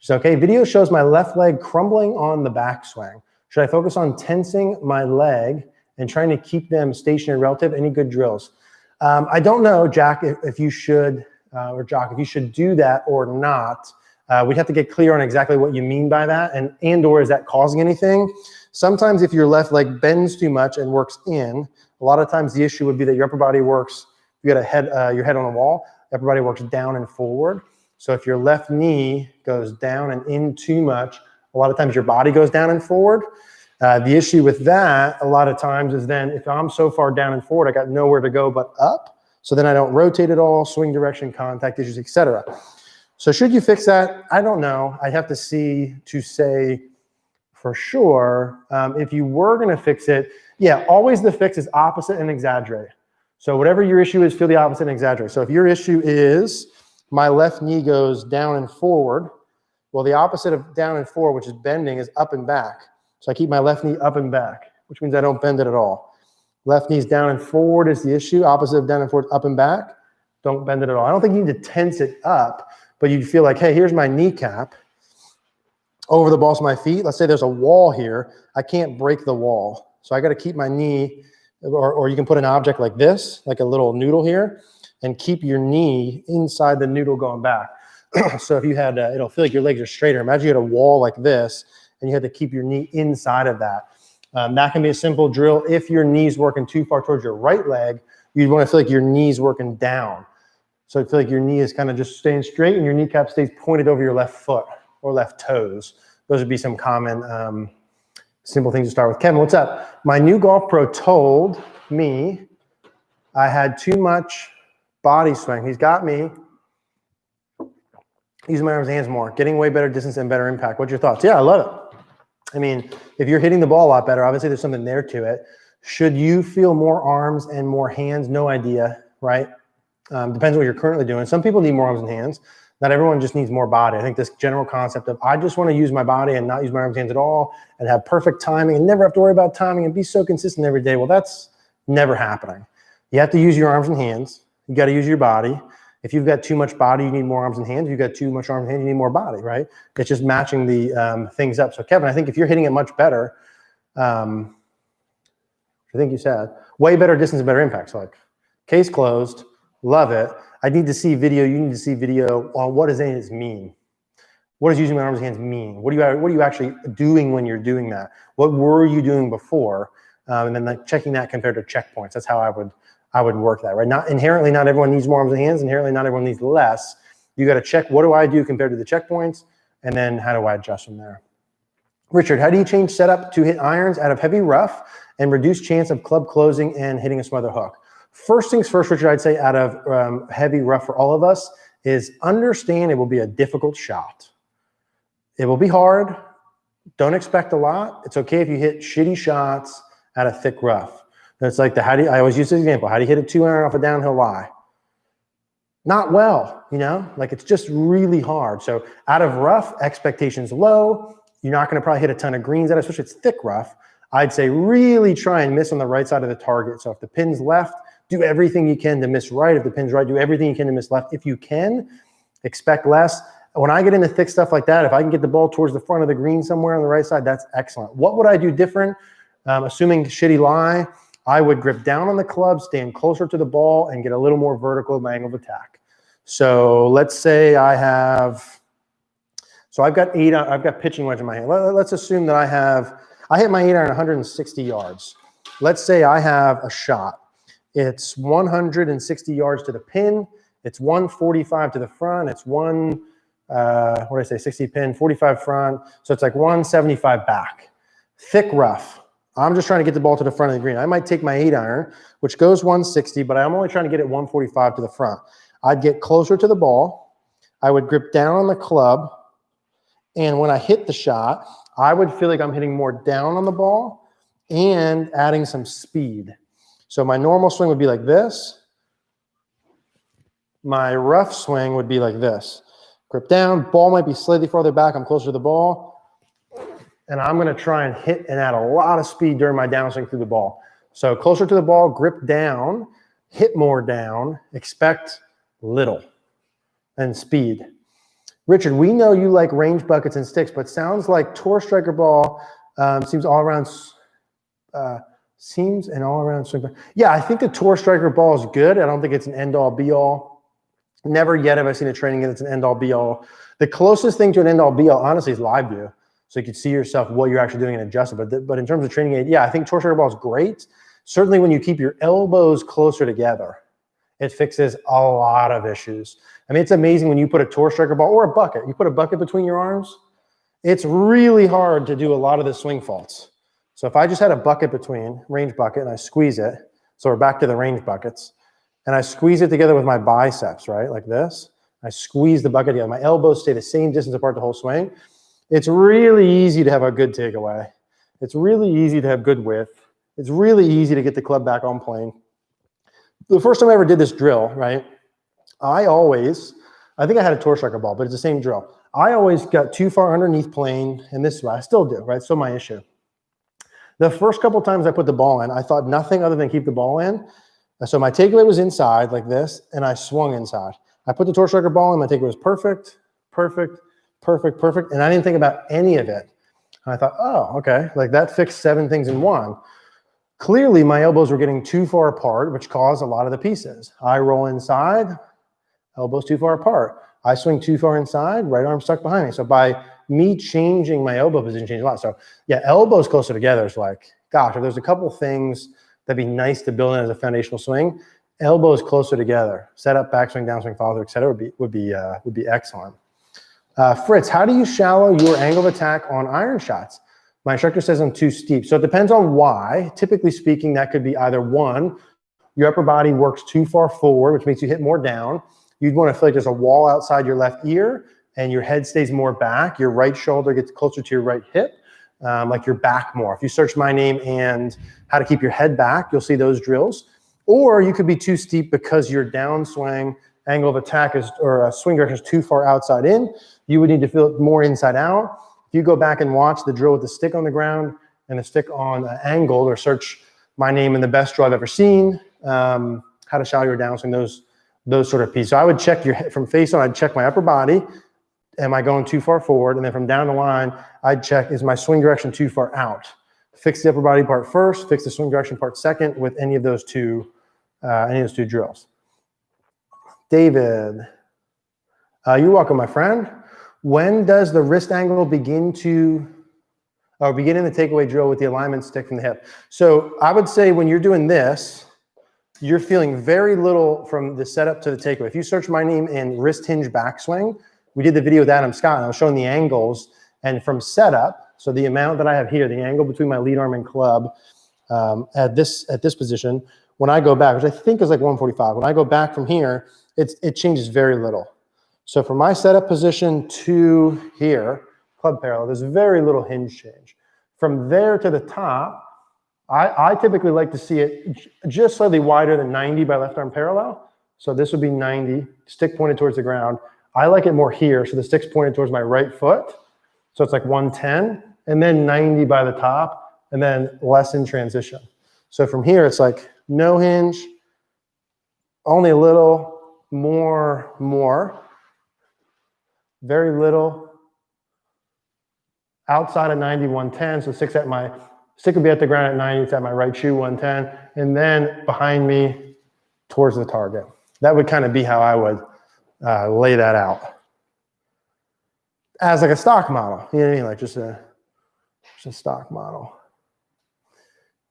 So, okay, video shows my left leg crumbling on the backswing. Should I focus on tensing my leg and trying to keep them stationary relative? Any good drills? I don't know, Jack, if you should, or Jock, if you should do that or not. We'd have to get clear on exactly what you mean by that, and or is that causing anything? Sometimes if your left leg bends too much and works in, a lot of times the issue would be that your upper body works, you got your head on a wall, upper body works down and forward. So if your left knee goes down and in too much, a lot of times your body goes down and forward. The issue with that a lot of times is then if I'm so far down and forward, I got nowhere to go but up. So then I don't rotate at all, swing direction, contact issues, etc. So should you fix that? I don't know. I'd have to see to say for sure. If you were going to fix it, yeah, always the fix is opposite and exaggerate. So whatever your issue is, feel the opposite and exaggerate. So if your issue is my left knee goes down and forward, well, the opposite of down and forward, which is bending, is up and back. So I keep my left knee up and back, which means I don't bend it at all. Left knee's down and forward is the issue. Opposite of down and forward, up and back. Don't bend it at all. I don't think you need to tense it up, but you feel like, hey, here's my kneecap over the balls of my feet. Let's say there's a wall here. I can't break the wall. So I got to keep my knee, or you can put an object like this, like a little noodle here, and keep your knee inside the noodle going back. So if you had, it'll feel like your legs are straighter. Imagine you had a wall like this, and you had to keep your knee inside of that. That can be a simple drill. If your knee's working too far towards your right leg, you'd want to feel like your knee's working down. So I feel like your knee is kind of just staying straight and your kneecap stays pointed over your left foot or left toes. Those would be some common simple things to start with. Kevin, what's up? My new golf pro told me I had too much body swing. He's got me using my arms and hands more, getting way better distance and better impact. What's your thoughts? Yeah, I love it. I mean, if you're hitting the ball a lot better, obviously there's something there to it. Should you feel more arms and more hands? No idea, right? Depends what you're currently doing. Some people need more arms and hands. Not everyone just needs more body. I think this general concept of I just want to use my body and not use my arms and hands at all and have perfect timing and never have to worry about timing and be so consistent every day. Well, that's never happening. You have to use your arms and hands. You got to use your body. If you've got too much body, you need more arms and hands. If you've got too much arms and hands, you need more body, right? It's just matching the things up. So Kevin, I think if you're hitting it much better, I think you said, way better distance and better impact. So like, case closed, love it. I need to see video. You need to see video on what does it mean. What does using my arms and hands mean? What are you actually doing when you're doing that? What were you doing before? And then like checking that compared to checkpoints. That's how I would work that, right? Not inherently, not everyone needs more arms and hands. Inherently, not everyone needs less. You got to check, what do I do compared to the checkpoints? And then how do I adjust from there? Richard, how do you change setup to hit irons out of heavy rough and reduce chance of club closing and hitting a smother hook? First things first, Richard, I'd say out of heavy rough for all of us is understand it will be a difficult shot. It will be hard. Don't expect a lot. It's okay if you hit shitty shots at a thick rough. It's like I always use this example. How do you hit a 2-iron off a downhill lie? Not well, you know, like it's just really hard. So out of rough, expectations low. You're not going to probably hit a ton of greens out of, especially if it's thick rough. I'd say really try and miss on the right side of the target. So if the pin's left, do everything you can to miss right. If the pin's right, do everything you can to miss left. If you can, expect less. When I get into thick stuff like that, if I can get the ball towards the front of the green somewhere on the right side, that's excellent. What would I do different? Assuming shitty lie, I would grip down on the club, stand closer to the ball, and get a little more vertical in my angle of attack. So let's say I have, I've got pitching wedge in my hand. Let's assume that I hit my 8-iron 160 yards. Let's say I have a shot. It's 160 yards to the pin. It's 145 to the front. It's 60 pin, 45 front. So it's like 175 back. Thick rough. I'm just trying to get the ball to the front of the green. I might take my 8-iron, which goes 160, but I'm only trying to get it 145 to the front. I'd get closer to the ball. I would grip down on the club. And when I hit the shot, I would feel like I'm hitting more down on the ball and adding some speed. So my normal swing would be like this. My rough swing would be like this. Grip down, ball might be slightly farther back. I'm closer to the ball. And I'm going to try and hit and add a lot of speed during my downswing through the ball. So closer to the ball, grip down, hit more down, expect little and speed. Richard, we know you like range buckets and sticks, but sounds like tour striker ball seems an all-around swing. Yeah, I think the tour striker ball is good. I don't think it's an end-all, be-all. Never yet have I seen a training that's an end-all, be-all. The closest thing to an end-all, be-all, honestly, is live view. So you can see yourself what you're actually doing and adjust it. But in terms of training aid, yeah, I think tour striker ball is great. Certainly when you keep your elbows closer together, it fixes a lot of issues. I mean, it's amazing when you put a tour striker ball or a bucket, you put a bucket between your arms, it's really hard to do a lot of the swing faults. So if I just had a bucket between, range bucket, and I squeeze it, so we're back to the range buckets, and I squeeze it together with my biceps, right, like this. I squeeze the bucket together. My elbows stay the same distance apart the whole swing. It's really easy to have a good takeaway. It's really easy to have good width. It's really easy to get the club back on plane. The first time I ever did this drill, right, I think I had a tour striker ball, but it's the same drill. I always got too far underneath plane, and this is what I still do, right? Still my issue. The first couple times I put the ball in, I thought nothing other than keep the ball in. So my takeaway was inside like this, and I swung inside. I put the tour striker ball in, my takeaway was perfect, perfect, perfect, perfect, and I didn't think about any of it. And I thought, oh, okay, like that fixed 7 things in one. Clearly, my elbows were getting too far apart, which caused a lot of the pieces. I roll inside, elbows too far apart. I swing too far inside, right arm stuck behind me. So by me changing my elbow position, changed a lot. So yeah, elbows closer together is like, gosh, if there's a couple things that'd be nice to build in as a foundational swing, elbows closer together, setup, backswing, downswing, follow through, et cetera, would be excellent. Fritz, how do you shallow your angle of attack on iron shots? My instructor says I'm too steep. So it depends on why. Typically speaking, that could be either one, your upper body works too far forward, which makes you hit more down. You'd want to feel like there's a wall outside your left ear and your head stays more back. Your right shoulder gets closer to your right hip, like your back more. If you search my name and how to keep your head back, you'll see those drills. Or you could be too steep because your downswing angle of attack is, or swing direction is too far outside in. You would need to feel it more inside out. If you go back and watch the drill with the stick on the ground and the stick on angled, or search my name in the best drill I've ever seen, how to shallow your downswing, those sort of pieces. So I would check from face on, I'd check my upper body. Am I going too far forward? And then from down the line, I'd check, is my swing direction too far out? Fix the upper body part first, fix the swing direction part second with any of those two drills. David, you're welcome, my friend. When does the wrist angle begin in the takeaway drill with the alignment stick from the hip? So I would say when you're doing this, you're feeling very little from the setup to the takeaway. If you search my name in wrist hinge backswing, we did the video with Adam Scott, and I was showing the angles, and from setup, so the amount that I have here, the angle between my lead arm and club at this position, when I go back, which I think is like 145, when I go back from here, it changes very little. So from my setup position to here, club parallel. There's very little hinge change. From there to the top, I typically like to see it just slightly wider than 90 by left arm parallel. So this would be 90, stick pointed towards the ground. I like it more here, so the stick's pointed towards my right foot. So it's like 110, and then 90 by the top, and then less in transition. So from here, it's like no hinge, only a little, more, very little, outside of 90, 110, so stick would be at the ground at 90, it's at my right shoe, 110, and then behind me towards the target. That would kind of be how I would lay that out. As like a stock model, you know what I mean? Like just a stock model.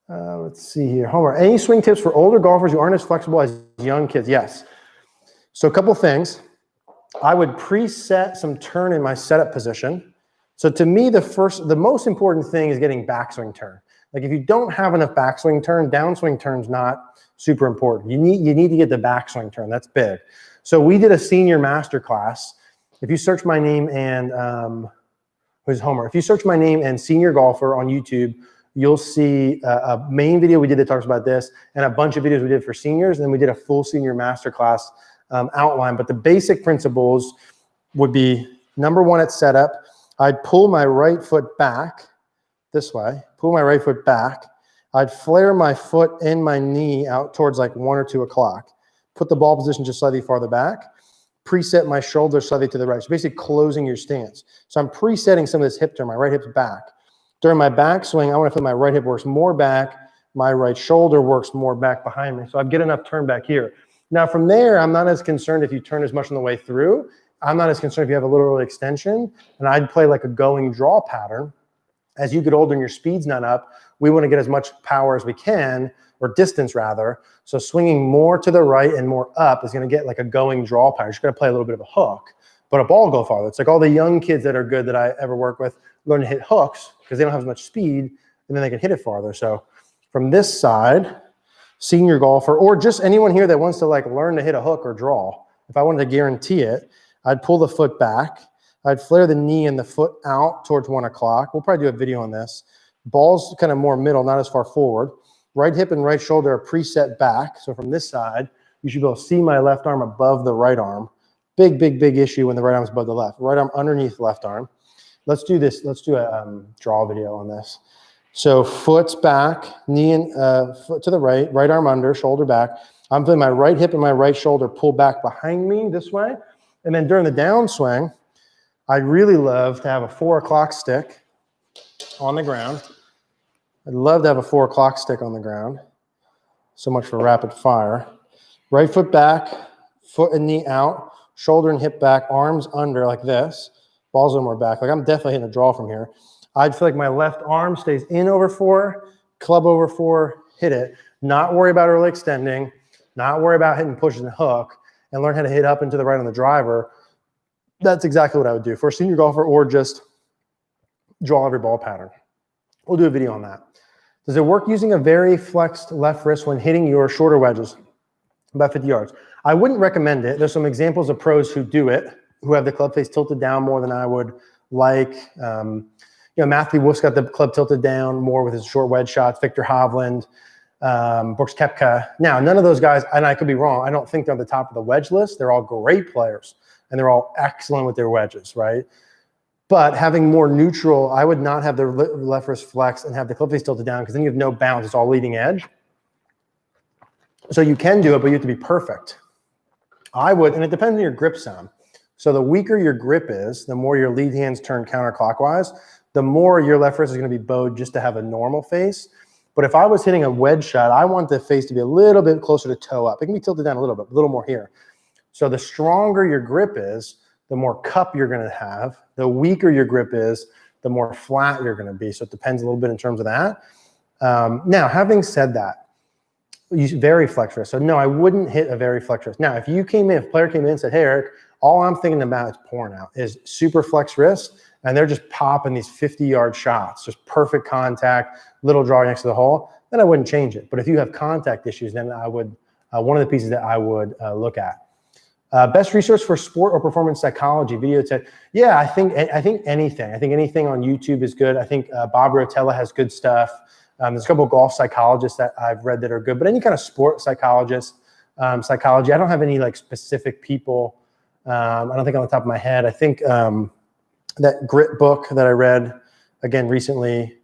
Let's see here. Homer, any swing tips for older golfers who aren't as flexible as young kids? Yes. So a couple things. I would preset some turn in my setup position. So to me, the most important thing is getting backswing turn. Like if you don't have enough backswing turn, downswing turn's not super important. You need to get the backswing turn. That's big. So we did a senior master class. If you search my name and who's Homer? If you search my name and senior golfer on YouTube, you'll see a main video we did that talks about this, and a bunch of videos we did for seniors, and then we did a full senior master class outline. But the basic principles would be, number one, at setup, I'd pull my right foot back this way, pull my right foot back. I'd flare my foot and my knee out towards like 1 or 2 o'clock. Put the ball position just slightly farther back. Preset my shoulder slightly to the right. So basically closing your stance. So I'm presetting some of this hip turn. My right hip's back. During my backswing, I want to feel my right hip works more back. My right shoulder works more back behind me. So I get enough turn back here. Now from there, I'm not as concerned if you turn as much on the way through. I'm not as concerned if you have a little extension. And I'd play like a going draw pattern. As you get older and your speed's not up, we want to get as much power as we can, or distance rather. So swinging more to the right and more up is going to get like a going draw pattern. You're just going to play a little bit of a hook, but a ball go farther. It's like all the young kids that are good that I ever work with learn to hit hooks because they don't have as much speed, and then they can hit it farther. So from this side, senior golfer, or just anyone here that wants to like learn to hit a hook or draw, if I wanted to guarantee it, I'd pull the foot back. I'd flare the knee and the foot out towards 1 o'clock. We'll probably do a video on this. Ball's kind of more middle, not as far forward. Right hip and right shoulder are preset back. So from this side, you should be able to see my left arm above the right arm. Big issue when the right arm's above the left. Right arm underneath left arm. Let's do this. Let's do a draw video on this. So foot's back, knee and foot to the right, right arm under, shoulder back. I'm feeling my right hip and my right shoulder pull back behind me this way. And then during the downswing, I really love to have a 4 o'clock stick on the ground. I'd love to have a 4 o'clock stick on the ground. So much for rapid fire. Right foot back, foot and knee out, shoulder and hip back, arms under like this. Ball's a little more back. Like I'm definitely hitting a draw from here. I'd feel like my left arm stays in over 4, club over 4, hit it. Not worry about early extending, not worry about hitting pushes and hook, and learn how to hit up and to the right on the driver. That's exactly what I would do for a senior golfer, or just draw every ball pattern. We'll do a video on that. Does it work using a very flexed left wrist when hitting your shorter wedges, about 50 yards? I wouldn't recommend it. There's some examples of pros who do it, who have the club face tilted down more than I would like. Matthew Wolf's got the club tilted down more with his short wedge shots. Victor Hovland, Brooks Koepka. Now, none of those guys, and I could be wrong, I don't think they're on the top of the wedge list. They're all great players, and they're all excellent with their wedges, right? But having more neutral, I would not have the left wrist flex and have the club face tilted down, because then you have no bounce. It's all leading edge. So you can do it, but you have to be perfect. I would, and it depends on your grip sound. So the weaker your grip is, the more your lead hands turn counterclockwise, the more your left wrist is going to be bowed just to have a normal face. But if I was hitting a wedge shot, I want the face to be a little bit closer to toe up. It can be tilted down a little bit, a little more here. So the stronger your grip is, the more cup you're going to have. The weaker your grip is, the more flat you're going to be. So it depends a little bit in terms of that. Now, having said that, use very flex wrist. So no, I wouldn't hit a very flex wrist. Now, if you came in, if a player came in and said, hey, Eric, all I'm thinking about is pouring out, is super flex wrist, and they're just popping these 50-yard shots, just perfect contact, little draw next to the hole, then I wouldn't change it. But if you have contact issues, then I would, one of the pieces that I would look at. Best resource for sport or performance psychology, video tech. Yeah, I think anything. I think anything on YouTube is good. I think Bob Rotella has good stuff. There's a couple of golf psychologists that I've read that are good, but any kind of sport psychologist, psychology. I don't have any like specific people. I don't think on the top of my head. I think that Grit book that I read again recently,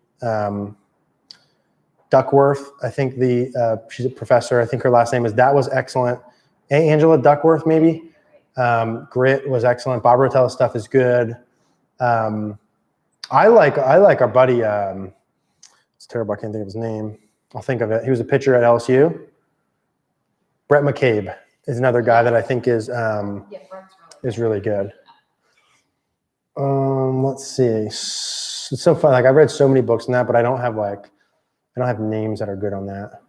Duckworth. I think she's a professor. I think her last name that was excellent. Angela Duckworth, maybe. Grit was excellent. Bob Rotella's stuff is good. I like our buddy. It's terrible. I can't think of his name. I'll think of it. He was a pitcher at LSU. Brett McCabe is another guy that I think is really good. Let's see. It's so fun. Like I've read so many books on that, but I don't have names that are good on that.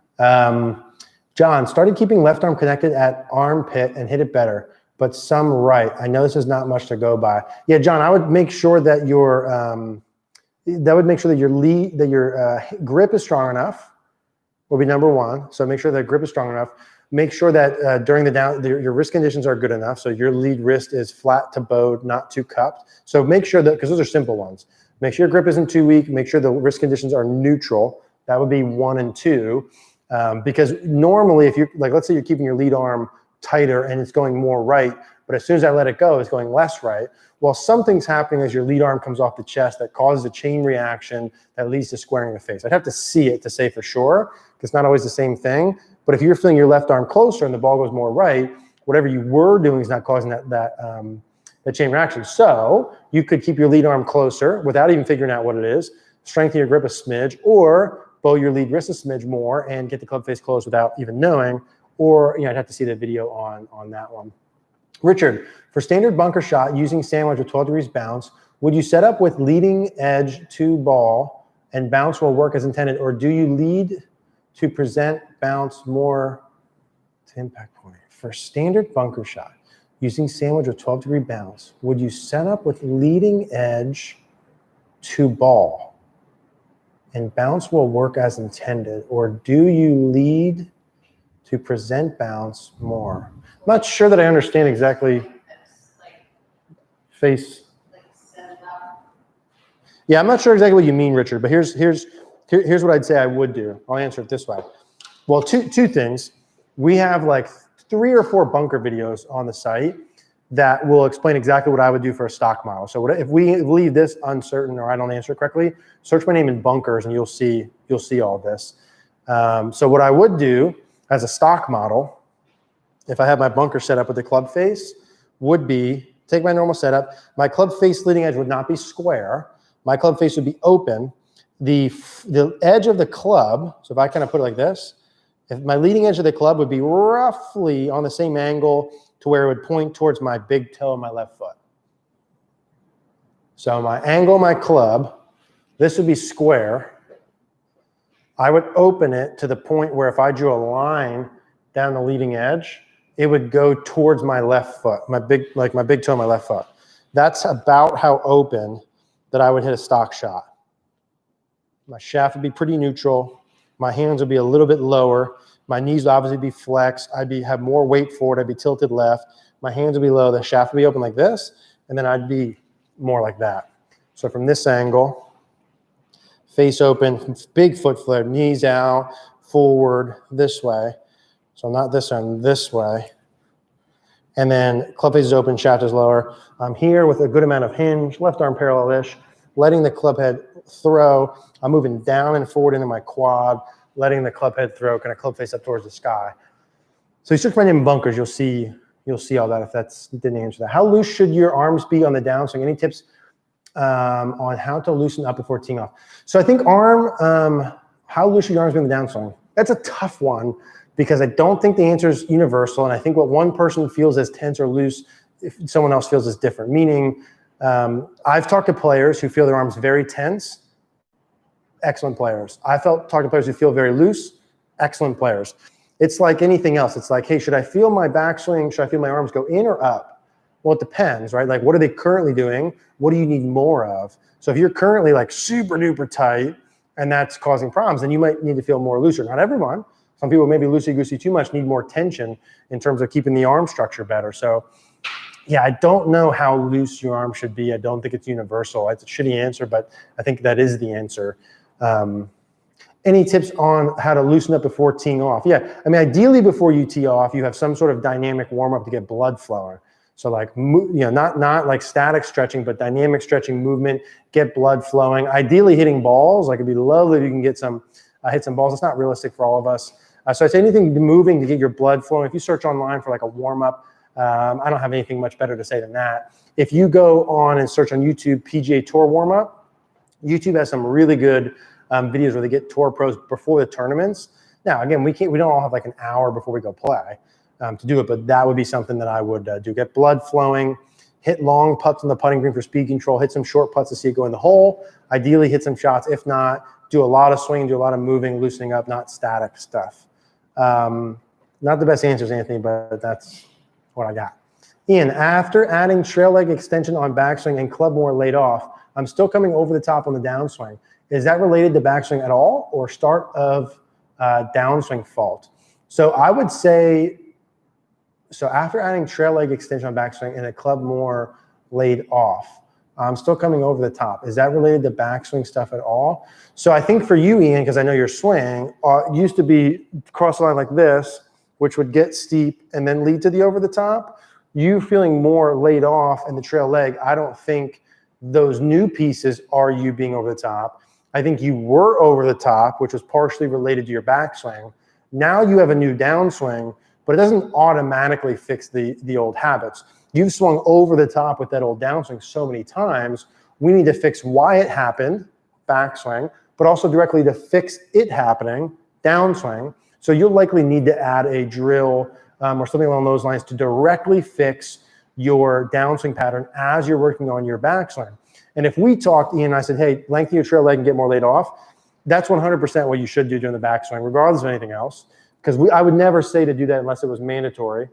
John, started keeping left arm connected at armpit and hit it better, but some right. I know this is not much to go by. Yeah, John, I would make sure that your grip is strong enough. Will be number one. So make sure that grip is strong enough. Make sure that during your wrist conditions are good enough. So your lead wrist is flat to bowed, not too cupped. So make sure that, because those are simple ones. Make sure your grip isn't too weak. Make sure the wrist conditions are neutral. That would be 1 and 2. Because normally if let's say you're keeping your lead arm tighter and it's going more right, but as soon as I let it go, it's going less right. Well, something's happening as your lead arm comes off the chest that causes a chain reaction that leads to squaring the face. I'd have to see it to say for sure, because it's not always the same thing. But if you're feeling your left arm closer and the ball goes more right, whatever you were doing is not causing that chain reaction. So you could keep your lead arm closer without even figuring out what it is, strengthen your grip a smidge, or bow your lead wrist a smidge more and get the club face closed without even knowing, or I'd have to see the video on that one. Richard, for standard bunker shot using sandwich with 12 degrees bounce, would you set up with leading edge to ball and bounce will work as intended, or do you lead to present bounce more to impact point? For standard bunker shot using sandwich with 12 degree bounce, would you set up with leading edge to ball and bounce will work as intended, or do you lead to present bounce more? I'm not sure that I understand exactly. Face. Yeah, I'm not sure exactly what you mean, Richard, but here's what I'd say I would do. I'll answer it this way. Well, two things. We have like 3 or 4 bunker videos on the site that will explain exactly what I would do for a stock model. So if we leave this uncertain or I don't answer it correctly, search my name in bunkers and you'll see all this. So what I would do as a stock model, if I have my bunker set up with the club face, would be take my normal setup. My club face leading edge would not be square. My club face would be open. The edge of the club, so if I kind of put it like this, if my leading edge of the club would be roughly on the same angle to where it would point towards my big toe of my left foot. So my angle of my club, this would be square. I would open it to the point where if I drew a line down the leading edge, it would go towards my left foot, my big toe of my left foot. That's about how open that I would hit a stock shot. My shaft would be pretty neutral. My hands would be a little bit lower. My knees would obviously be flexed. Have more weight forward. I'd be tilted left. My hands would be low. The shaft would be open like this, and then I'd be more like that. So from this angle, face open, big foot flare, knees out, forward, this way. So not this way, this way. And then club face is open, shaft is lower. I'm here with a good amount of hinge, left arm parallel-ish, letting the club head throw. I'm moving down and forward into my quad, letting the club head throw, kind of club face up towards the sky. So you search my name in bunkers, you'll see all that if that didn't answer that. How loose should your arms be on the downswing? Any tips on how to loosen up before teeing off? So I think how loose should your arms be on the downswing? That's a tough one because I don't think the answer is universal, and I think what one person feels as tense or loose, if someone else feels is different. Meaning, I've talked to players who feel their arms very tense, excellent players. Talked to players who feel very loose, excellent players. It's like anything else. It's like, hey, should I feel my backswing? Should I feel my arms go in or up? Well, it depends, right? Like, what are they currently doing? What do you need more of? So if you're currently like super duper tight and that's causing problems, then you might need to feel more looser. Not everyone. Some people maybe loosey-goosey too much, need more tension in terms of keeping the arm structure better. So yeah, I don't know how loose your arm should be. I don't think it's universal. It's a shitty answer, but I think that is the answer. Any tips on how to loosen up before teeing off? Yeah, I mean, ideally before you tee off, you have some sort of dynamic warm-up to get blood flowing. So like, not like static stretching, but dynamic stretching movement, get blood flowing. Ideally hitting balls. Like it'd be lovely if you can get some, hit some balls. It's not realistic for all of us. So I'd say anything moving to get your blood flowing. If you search online for like a warm-up, I don't have anything much better to say than that. If you go on and search on YouTube, PGA Tour warm-up, YouTube has some really good videos where they get tour pros before the tournaments. Now, again, we don't all have like an hour before we go play to do it, but that would be something that I would do. Get blood flowing, hit long putts on the putting green for speed control, hit some short putts to see it go in the hole. Ideally, hit some shots. If not, do a lot of swinging, do a lot of moving, loosening up, not static stuff. Not the best answers, Anthony, but that's what I got. Ian, after adding trail leg extension on backswing and club more laid off, I'm still coming over the top on the downswing. Is that related to backswing at all, or start of downswing fault? So I would say, so after adding trail leg extension on backswing and a club more laid off, I'm still coming over the top. Is that related to backswing stuff at all? So I think for you, Ian, because I know your swing used to be cross the line like this, which would get steep and then lead to the over the top. You feeling more laid off in the trail leg, I don't think those new pieces are you being over the top. I think you were over the top, which was partially related to your backswing. Now you have a new downswing, but it doesn't automatically fix the old habits. You've swung over the top with that old downswing so many times. We need to fix why it happened, backswing, but also directly to fix it happening, downswing. So you'll likely need to add a drill or something along those lines to directly fix your downswing pattern as you're working on your backswing. And if we talked, Ian and I said, hey, lengthen your trail leg and get more laid off, that's 100% what you should do during the backswing, regardless of anything else. Because I would never say to do that unless it was mandatory.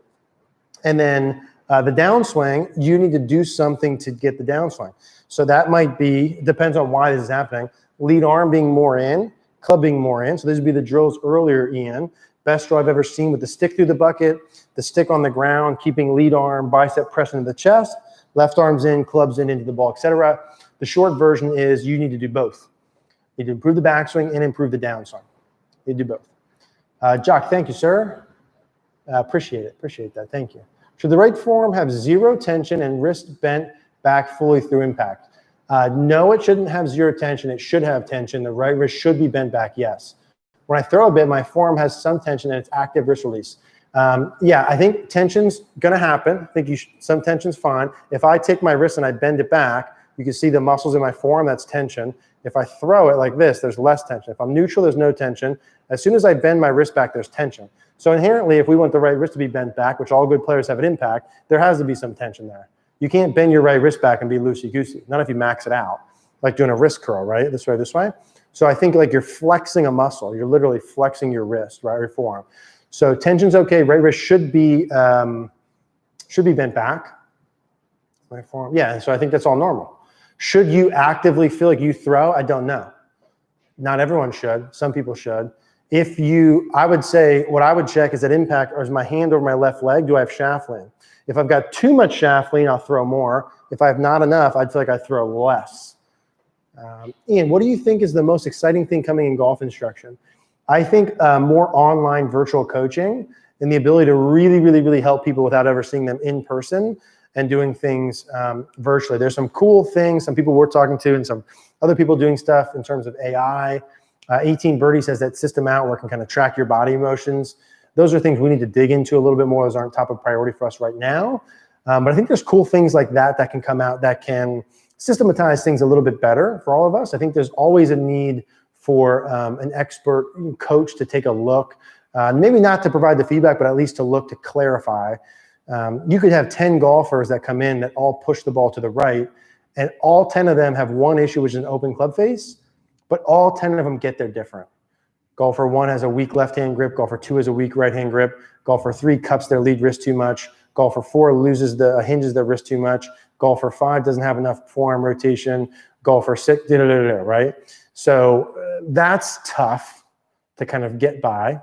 And then the downswing, you need to do something to get the downswing. So that might be, depends on why this is happening, lead arm being more in, club being more in. So these would be the drills earlier, Ian. Best drill I've ever seen with the stick through the bucket, the stick on the ground, keeping lead arm, bicep pressing to the chest, left arm's in, club's in, into the ball, etc. The short version is you need to do both. You need to improve the backswing and improve the downswing. You do both. Jock, thank you, sir. Appreciate it. Appreciate that. Thank you. Should the right forearm have zero tension and wrist bent back fully through impact? No, it shouldn't have zero tension. It should have tension. The right wrist should be bent back, yes. When I throw a bit, my forearm has some tension and it's active wrist release. Yeah, I think tension's going to happen. I think some tension's fine. If I take my wrist and I bend it back, you can see the muscles in my forearm, that's tension. If I throw it like this, there's less tension. If I'm neutral, there's no tension. As soon as I bend my wrist back, there's tension. So inherently, if we want the right wrist to be bent back, which all good players have at impact, there has to be some tension there. You can't bend your right wrist back and be loosey-goosey, not if you max it out, like doing a wrist curl, right? This way, this way. So I think like you're flexing a muscle. You're literally flexing your wrist, right, or forearm. So tension's okay. Right wrist should be bent back. My forearm, yeah. So I think that's all normal. Should you actively feel like you throw? I don't know. Not everyone should. Some people should. If you, I would say what I would check is at impact, or is my hand over my left leg? Do I have shaft lean? If I've got too much shaft lean, I'll throw more. If I have not enough, I'd feel like I throw less. Ian, what do you think is the most exciting thing coming in golf instruction? I think more online virtual coaching and the ability to really, really, really help people without ever seeing them in person and doing things virtually. There's some cool things, some people we're talking to and some other people doing stuff in terms of AI. 18 Birdies has that system out where it can kind of track your body emotions. Those are things we need to dig into a little bit more. Those aren't top of priority for us right now. But I think there's cool things like that that can come out that can systematize things a little bit better for all of us. I think there's always a need for an expert coach to take a look, maybe not to provide the feedback, but at least to look to clarify. You could have 10 golfers that come in that all push the ball to the right, and all 10 of them have one issue, which is an open club face, but all 10 of them get there different. Golfer 1 has a weak left-hand grip. Golfer 2 has a weak right-hand grip. Golfer 3 cups their lead wrist too much. Golfer 4 hinges their wrist too much. Golfer 5 doesn't have enough forearm rotation. Golfer 6, right? So that's tough to kind of get by.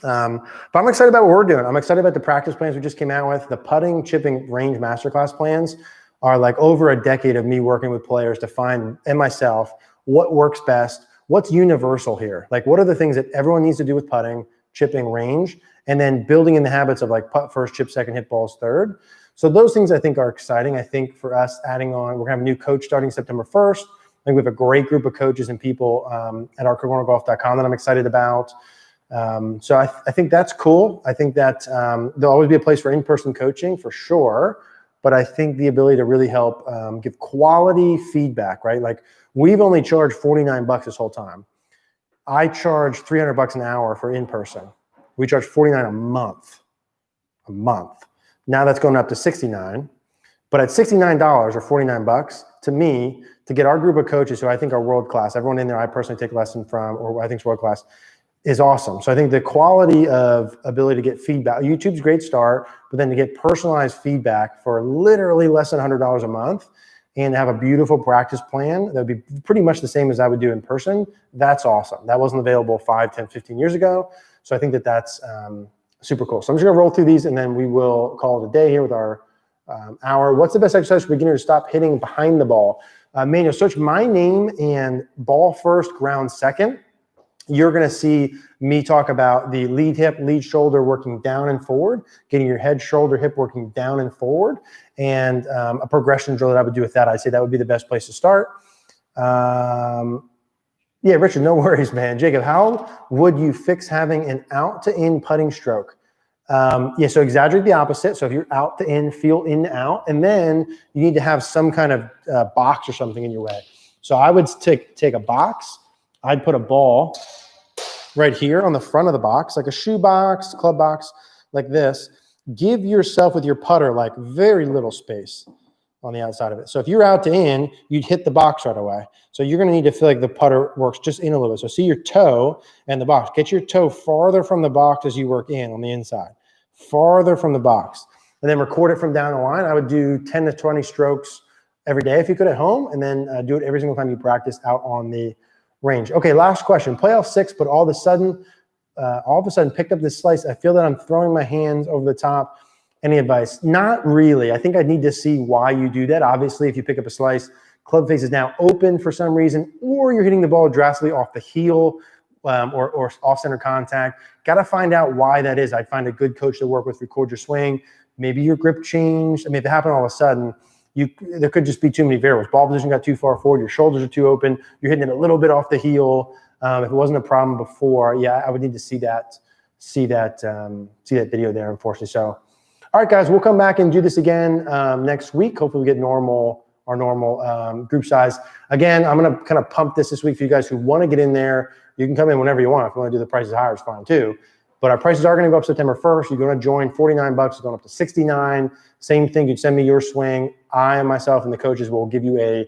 But I'm excited about what we're doing. I'm excited about the practice plans we just came out with. The putting, chipping, range masterclass plans are like over a decade of me working with players to find, and myself, what works best, what's universal here. Like, what are the things that everyone needs to do with putting, chipping, range, and then building in the habits of like putt first, chip second, hit balls third. So those things I think are exciting. I think for us adding on, we're gonna have a new coach starting September 1st. I think we have a great group of coaches and people at our CogornoGolf.com that I'm excited about. So I think that's cool. I think that there'll always be a place for in-person coaching for sure, but I think the ability to really help give quality feedback, right? Like we've only charged $49 this whole time. I charge $300 an hour for in-person. We charge $49 a month. Now that's going up to $69, but at $69 or $49 to me, to get our group of coaches who I think are world-class, everyone in there I personally take a lesson from, or I think is world-class, is awesome. So I think the quality of ability to get feedback, YouTube's a great start, but then to get personalized feedback for literally less than $100 a month and have a beautiful practice plan that would be pretty much the same as I would do in person, that's awesome. That wasn't available 5, 10, 15 years ago. So I think that that's super cool. So I'm just gonna roll through these and then we will call it a day here with our hour. What's the best exercise for beginners to stop hitting behind the ball? Manual, search my name and ball first, ground second. You're going to see me talk about the lead hip, lead shoulder working down and forward, getting your head, shoulder, hip working down and forward, and a progression drill that I would do with that. I'd say that would be the best place to start. Yeah, Richard, no worries, man. Jacob, how would you fix having an out to in putting stroke? Yeah, so exaggerate the opposite. So if you're out to in, feel in to out, and then you need to have some kind of box or something in your way. So I would take a box. I'd put a ball right here on the front of the box, like a shoe box, club box, like this. Give yourself with your putter like very little space on the outside of it. So if you're out to in, you'd hit the box right away. So you're gonna need to feel like the putter works just in a little bit. So see your toe and the box. Get your toe farther from the box as you work in on the inside. Farther from the box. And then record it from down the line. I would do 10 to 20 strokes every day if you could at home, and then do it every single time you practice out on the range. Okay, last question. Playoff 6, but all of a sudden picked up this slice. I feel that I'm throwing my hands over the top. Any advice? Not really. I think I need to see why you do that. Obviously, if you pick up a slice, club face is now open for some reason, or you're hitting the ball drastically off the heel or off center contact. Got to find out why that is. I'd find a good coach to work with, record your swing. Maybe your grip changed. I mean, if it happened all of a sudden, there could just be too many variables. Ball position got too far forward. Your shoulders are too open. You're hitting it a little bit off the heel. If it wasn't a problem before, yeah, I would need to see that video there, unfortunately. So, all right, guys, we'll come back and do this again next week. Hopefully, we get our normal group size. Again, I'm going to kind of pump this week for you guys who want to get in there. You can come in whenever you want. If you want to do the prices higher, it's fine too. But our prices are going to go up September 1st. You're going to join $49. It's going up to $69. Same thing. You'd send me your swing. I, myself, and the coaches will give you a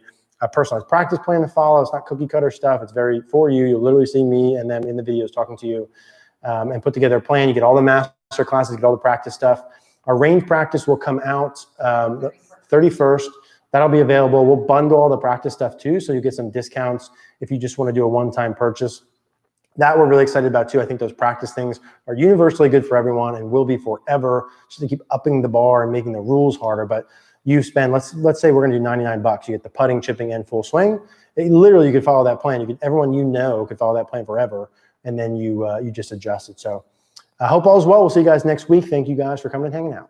personalized practice plan to follow. It's not cookie cutter stuff. It's very for you. You'll literally see me and them in the videos talking to you and put together a plan. You get all the master classes, get all the practice stuff. Our range practice will come out the 31st. That'll be available. We'll bundle all the practice stuff too, so you get some discounts if you just want to do a one-time purchase. That we're really excited about too. I think those practice things are universally good for everyone and will be forever, just to keep upping the bar and making the rules harder. But you spend, let's say we're gonna do $99. You get the putting, chipping, and full swing. Literally, you could follow that plan. Everyone you know could follow that plan forever, and then you just adjust it. So I hope all is well. We'll see you guys next week. Thank you guys for coming and hanging out.